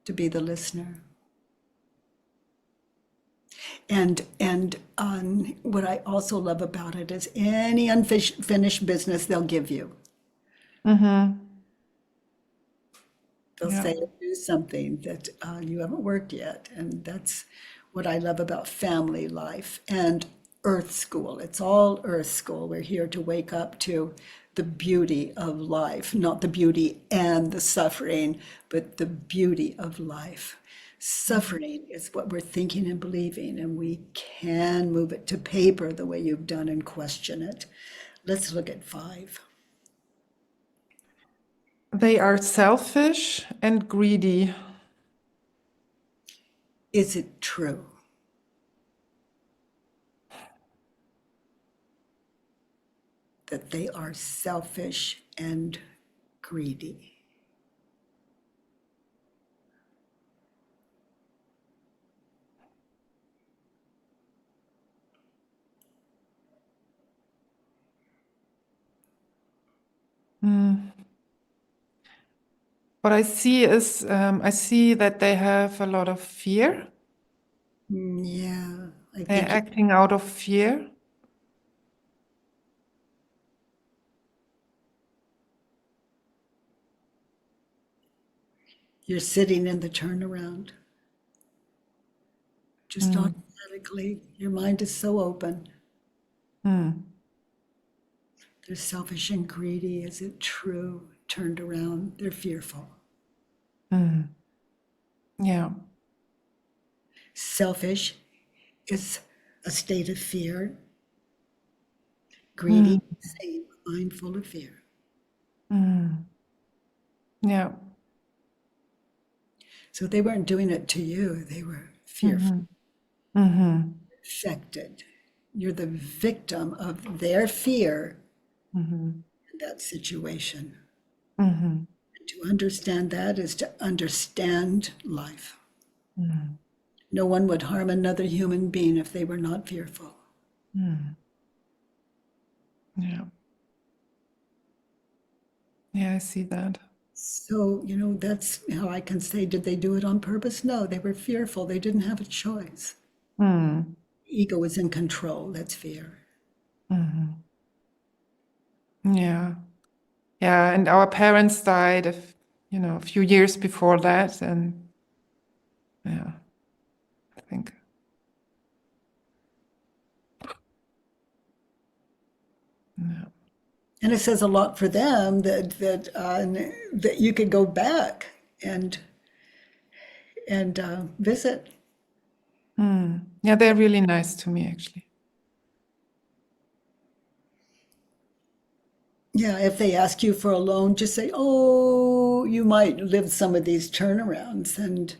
to be the listener. And what I also love about it is any unfinished business they'll give you. They'll say, do something that you haven't worked yet. And that's what I love about family life and Earth School. It's all Earth School. We're here to wake up to the beauty of life, not the beauty and the suffering, but the beauty of life. Suffering is what we're thinking and believing, and we can move it to paper the way you've done and question it. Let's look at 5. They are selfish and greedy. Is it true? that they are selfish and greedy. What I see is, I see that they have a lot of fear. Yeah, I They're think acting out of fear. you're sitting in the turnaround. Just automatically, your mind is so open. Mm. They're selfish and greedy. Is it true? Turned around. They're fearful. Yeah. Selfish is a state of fear. Greedy, same, mind full of fear. Yeah. So they weren't doing it to you. They were fearful, affected. You're the victim of their fear in that situation. And to understand that is to understand life. No one would harm another human being if they were not fearful. Yeah. Yeah, I see that. So, that's how I can say, did they do it on purpose? No, they were fearful. They didn't have a choice. Ego was in control. That's fear. Yeah. Yeah, and our parents died, a few years before that, and yeah, I think. Yeah. And it says a lot for them that you could go back and visit. Yeah, they're really nice to me, actually. Yeah, if they ask you for a loan, just say, "Oh, you might live some of these turnarounds," and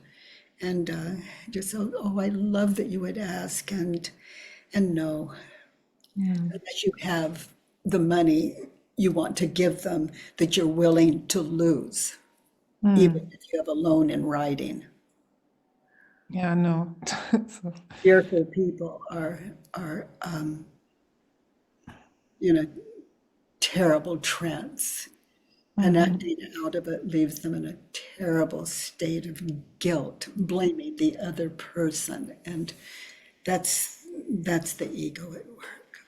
just, "Oh, I love that you would ask," and no, unless you have the money you want to give them that you're willing to lose, even if you have a loan in writing. Yeah, no. So, Fearful people are in a terrible trance, and acting out of it leaves them in a terrible state of guilt, blaming the other person, and that's the ego at work.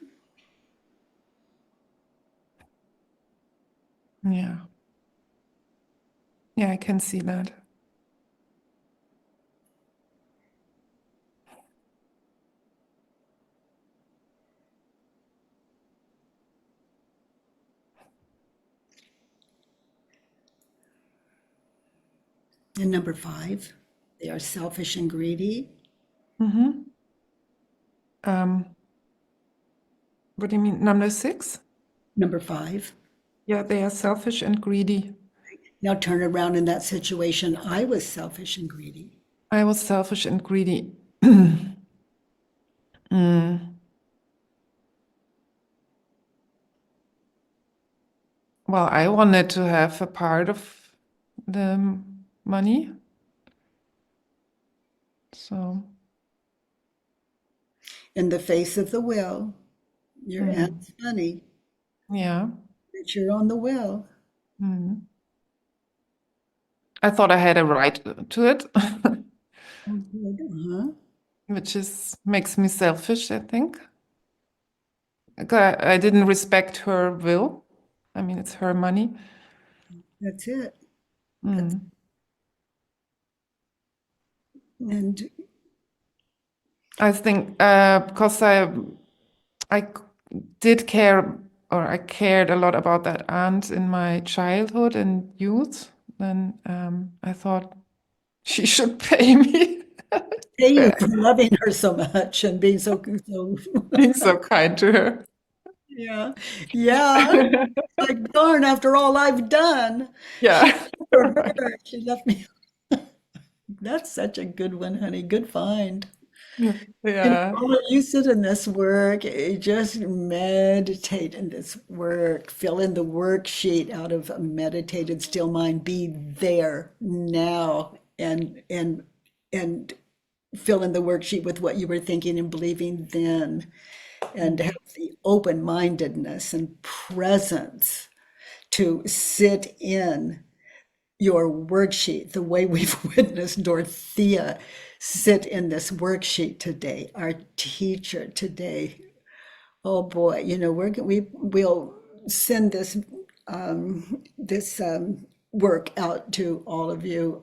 yeah. Yeah, I can see that. And number 5, they are selfish and greedy. What do you mean? Number 6? Number 5. Yeah, they are selfish and greedy. Now turn around in that situation. I was selfish and greedy. I was selfish and greedy. Well, I wanted to have a part of the money. So, In the face of the will, your aunt's money, yeah. that you're on the will. I thought I had a right to it, which makes me selfish, I think. I didn't respect her will. I mean, it's her money. That's it. And I think because I did care, or I cared a lot about that aunt in my childhood and youth, then I thought she should pay me. pay you for loving her so much and being so Being so kind to her. yeah. Like, darn, after all I've done Yeah. for her, she left me. That's such a good one, honey. Good find. Yeah. While you sit in this work, just meditate in this work. Fill in the worksheet out of a meditated still mind. Be there now, and fill in the worksheet with what you were thinking and believing then, and have the open-mindedness and presence to sit in your worksheet, the way we've witnessed Dorothea sit in this worksheet today, our teacher today. Oh boy, we'll send this work out to all of you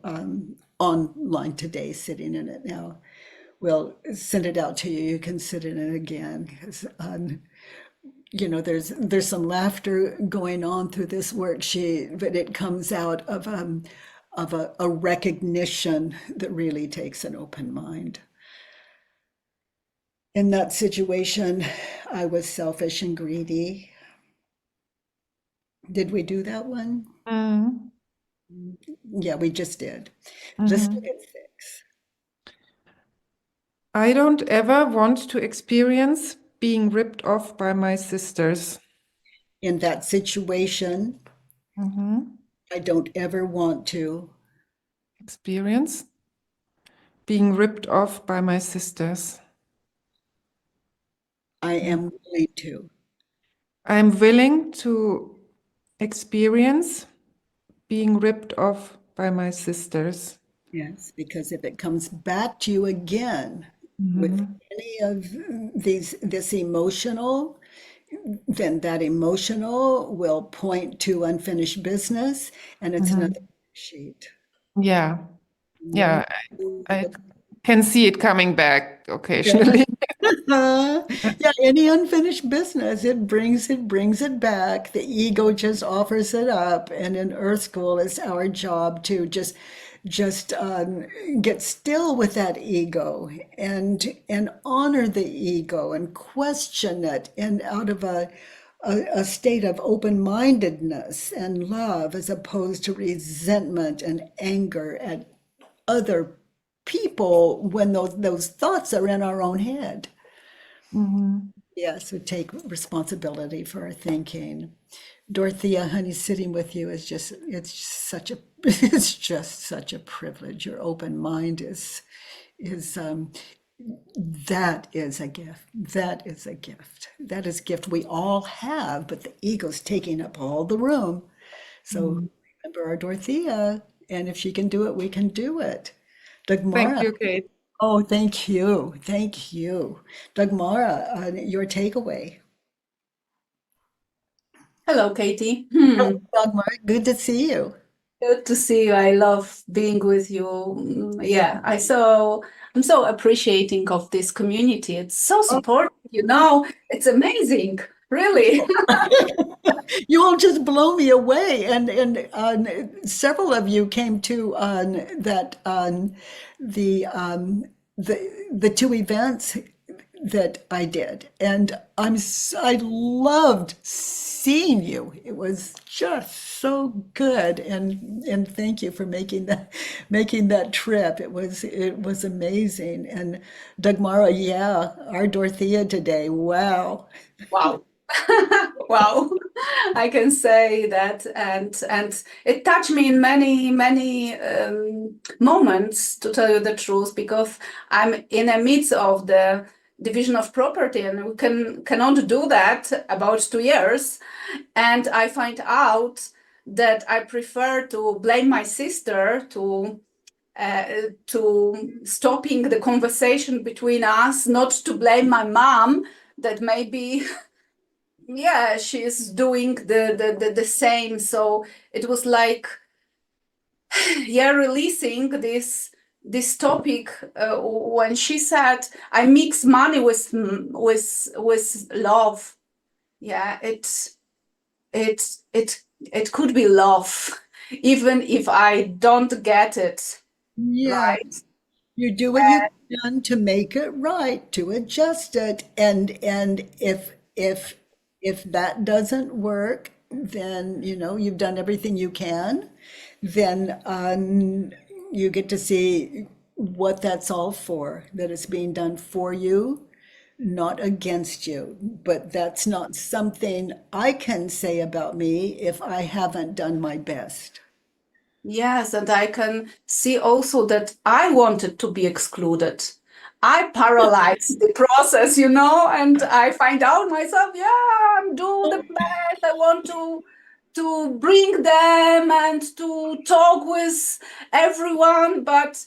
online today, sitting in it now. We'll send it out to you. You can sit in it again, because there's some laughter going on through this worksheet, but it comes out of a recognition that really takes an open mind. In that situation, I was selfish and greedy. Did we do that one? Mm. Yeah, we just did. Just look at 6. I don't ever want to experience being ripped off by my sisters. In that situation, I don't ever want to Experience being ripped off by my sisters. I am willing to. I'm willing to experience being ripped off by my sisters. Yes, because if it comes back to you again with any of this emotional, then that emotional will point to unfinished business, and it's another sheet. Yeah. Yeah. I can see it coming back occasionally. Yeah, any unfinished business, it brings it back. The ego just offers it up, and in Earth School, it's our job to just get still with that ego and honor the ego and question it, and out of a state of open-mindedness and love, as opposed to resentment and anger at other people when those thoughts are in our own head. Yeah, so take responsibility for our thinking. Dorothea, honey, sitting with you is just such a privilege. Your open mind that is a gift. That is a gift. That is a gift we all have, but the ego's taking up all the room. So remember our Dorothea, and if she can do it, we can do it. Dagmara. Thank you, Kate. Oh, thank you. Thank you. Dagmara, your takeaway. Hello, Katie. Dagmara, good to see you. Good to see you. I love being with you. Yeah, I'm so appreciating of this community. It's so supportive, it's amazing, really. You all just blow me away, and several of you came to the 2 events that I did, and I loved seeing you. It was just so good, and thank you for making that trip. It was amazing. And Dagmara, yeah, our Dorothea today. Wow. Wow. Wow. I can say that, and it touched me in many moments, to tell you the truth, because I'm in the midst of the division of property, and we cannot do that about 2 years. And I find out that I prefer to blame my sister to stopping the conversation between us, not to blame my mom, that maybe she's doing the same. So it was like releasing this topic when she said I mix money with love. It could be love, even if I don't get it. Yeah. Right. You do what you can to make it right, to adjust it, and if that doesn't work, then you've done everything you can. Then you get to see what that's all for, that it's being done for you, not against you. But that's not something I can say about me if I haven't done my best. Yes, and I can see also that I wanted to be excluded. I paralyzed the process, and I find out myself, I'm doing the best. I want to bring them and to talk with everyone, but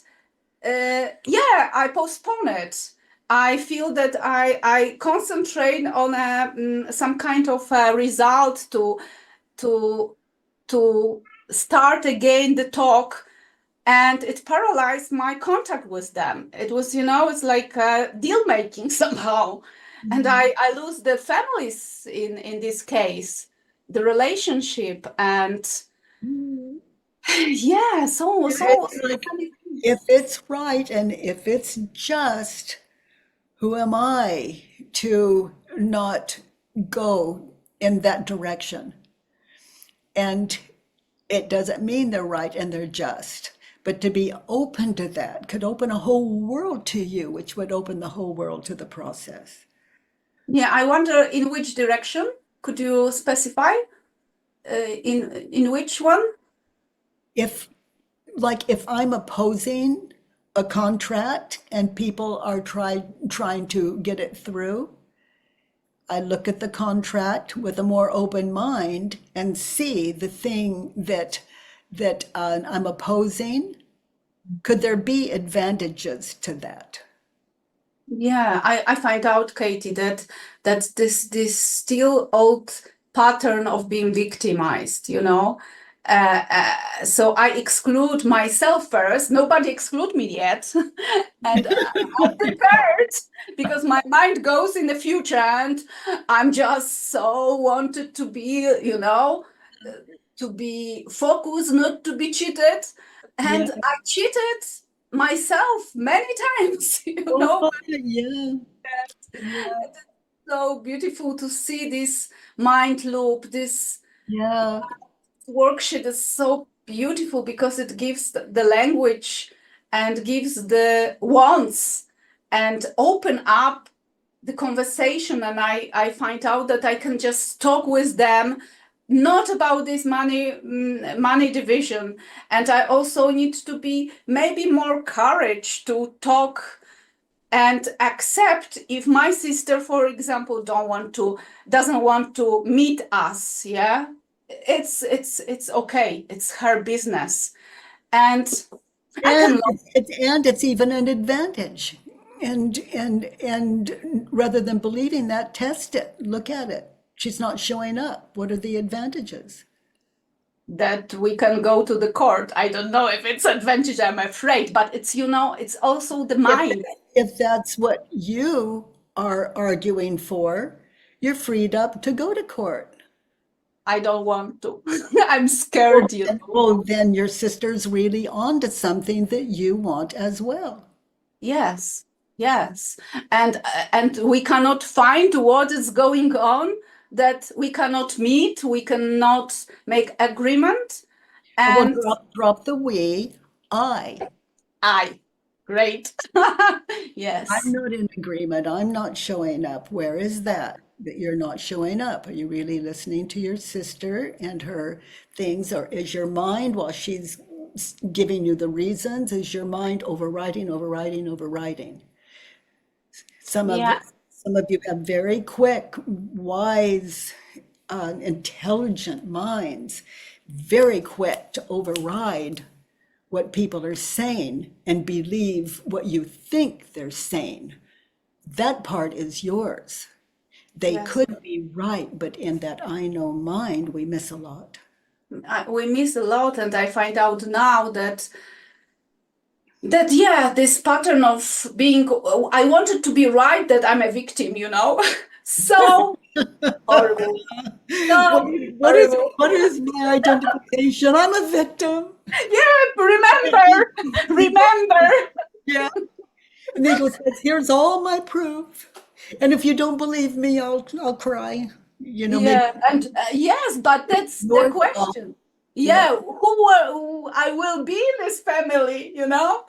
I postpone it. I feel that I concentrate on some kind of result to start again the talk, and it paralyzed my contact with them. It was, it's like deal making somehow. And I lose the families in this case, the relationship, and so If it's right and if it's just, who am I to not go in that direction? And it doesn't mean they're right and they're just, but to be open to that could open a whole world to you, which would open the whole world to the process. Yeah, I wonder in which direction. Could you specify in which one? If I'm opposing a contract and people are trying to get it through, I look at the contract with a more open mind and see the thing that I'm opposing. Could there be advantages to that? Yeah, I find out, Katie, that this still old pattern of being victimized, so I exclude myself first. Nobody exclude me yet. And I'm prepared because my mind goes in the future, and I'm just so wanted to be, to be focused, not to be cheated. And I cheated myself many times, Yeah. It's so beautiful to see this mind loop, this worksheet is so beautiful because it gives the language and gives the wants and open up the conversation. And I find out that I can just talk with them, not about this money division. And I also need to be maybe more courage to talk and accept if my sister, for example, doesn't want to meet us. It's okay. It's her business, and it's even an advantage. And rather than believing that, test it. Look at it. She's not showing up. What are the advantages? That we can go to the court. I don't know if it's advantage. I'm afraid, but it's it's also the mind. If that's what you are arguing for, you're freed up to go to court. I don't want to. I'm scared. Well, then your sister's really onto something that you want as well. Yes, and we cannot find what is going on. That we cannot meet. We cannot make agreement. And drop the we. I. Great. Yes. I'm not in agreement. I'm not showing up. Where is that you're not showing up? Are you really listening to your sister and her things? Or is your mind, while she's giving you the reasons, is your mind overriding? Some of you have very quick, wise, intelligent minds, very quick to override what people are saying and believe what you think they're saying. That part is yours. They could be right, but in that I know mind, we miss a lot. We miss a lot, and I find out now that this pattern of being, I wanted to be right, that I'm a victim, So horrible. What is my identification? I'm a victim. Remember. Yeah. And he goes, here's all my proof. And if you don't believe me, I'll cry. And yes, but that's the question. yeah, who I will be in this family, you know,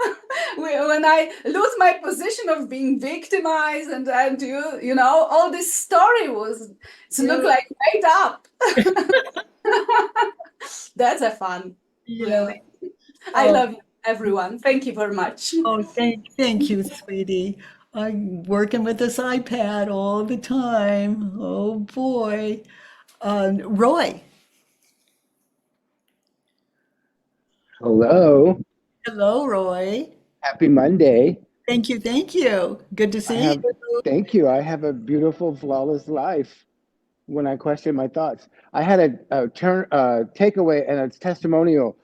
when I lose my position of being victimized and you know, all this story look like made up. That's a fun, really. I love you, everyone. Thank you very much. Oh, thank you, sweetie. I'm working with this iPad all the time. Oh boy. Roy. Hello. Hello, Roy. Happy Monday. Thank you, thank you. Good to see you. Thank you. I have a beautiful, flawless life when I question my thoughts. I had a takeaway and a testimonial.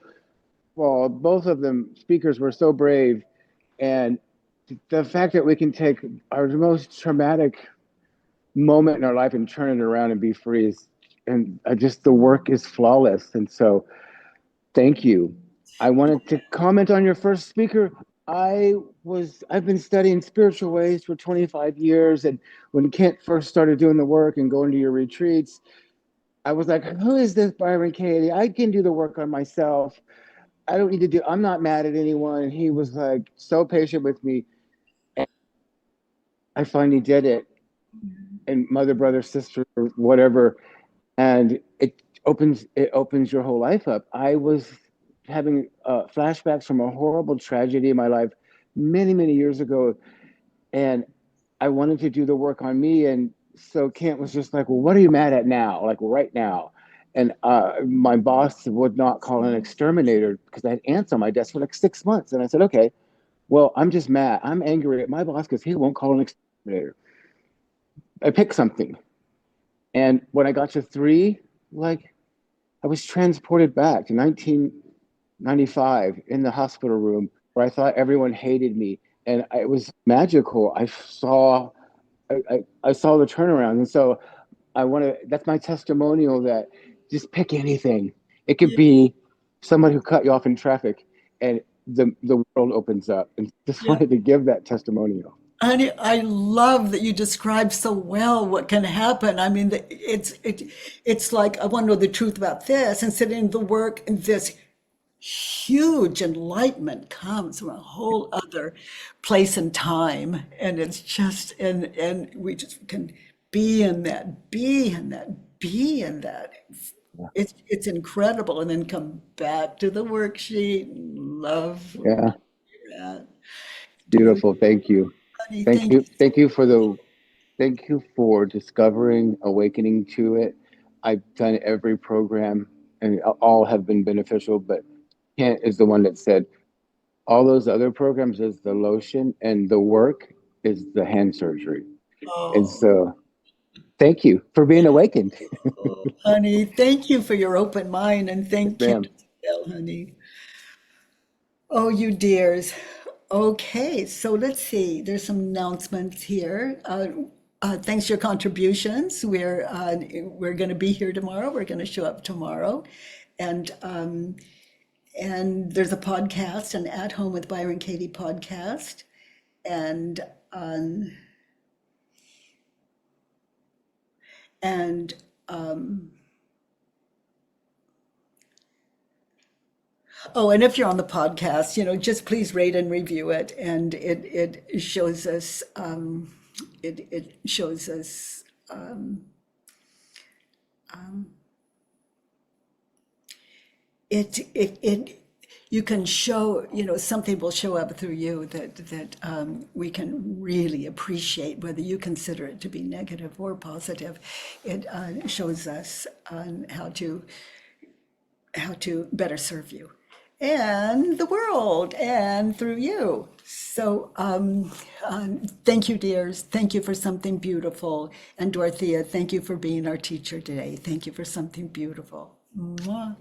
Well, both of them speakers were so brave. And the fact that we can take our most traumatic moment in our life and turn it around and be free just the work is flawless. And so thank you. I wanted to comment on your first speaker. I've been studying spiritual ways for 25 years. And when Kent first started doing the work and going to your retreats, I was like, who is this Byron Katie? I can do the work on myself. I'm not mad at anyone. And he was like so patient with me. And I finally did it. And mother, brother, sister, whatever. And it opens your whole life up. I was having flashbacks from a horrible tragedy in my life many, many years ago. And I wanted to do the work on me. And so Kent was just like, well, what are you mad at now? Like right now. And my boss would not call an exterminator because I had ants on my desk for like 6 months. And I said, okay, well, I'm just mad. I'm angry at my boss because he won't call an exterminator. I picked something. And when I got to 3, like I was transported back to 1995 in the hospital room where I thought everyone hated me. And it was magical. I saw the turnaround. And so that's my testimonial that just pick anything. It could be someone who cut you off in traffic and the world opens up. And just wanted to give that testimonial. Honey, I love that you describe so well what can happen. I mean, it's like, I want to know the truth about this, and sitting in the work, and this huge enlightenment comes from a whole other place and time. And it's just, and we just can be in that. It's incredible. And then come back to the worksheet. Love. Yeah. That. Beautiful. Thank you. Honey, Thank you for discovering, awakening to it. I've done every program and all have been beneficial, but Kent is the one that said all those other programs is the lotion and the work is the hand surgery. Oh. And so thank you for being awakened. Honey, thank you for your open mind, and thank you, honey. Oh, you dears. Okay, so let's see. There's some announcements here. Thanks for your contributions. We're going to be here tomorrow. We're going to show up tomorrow, and there's a podcast, an At Home with Byron Katie podcast, and oh, and if you're on the podcast, just please rate and review it. And it shows us, you can show, something will show up through you that we can really appreciate, whether you consider it to be negative or positive. It shows us how to better serve you and the world and through you. So thank you, dears. Thank you for something beautiful. And Dorothea, thank you for being our teacher today. Thank you for something beautiful. Mwah.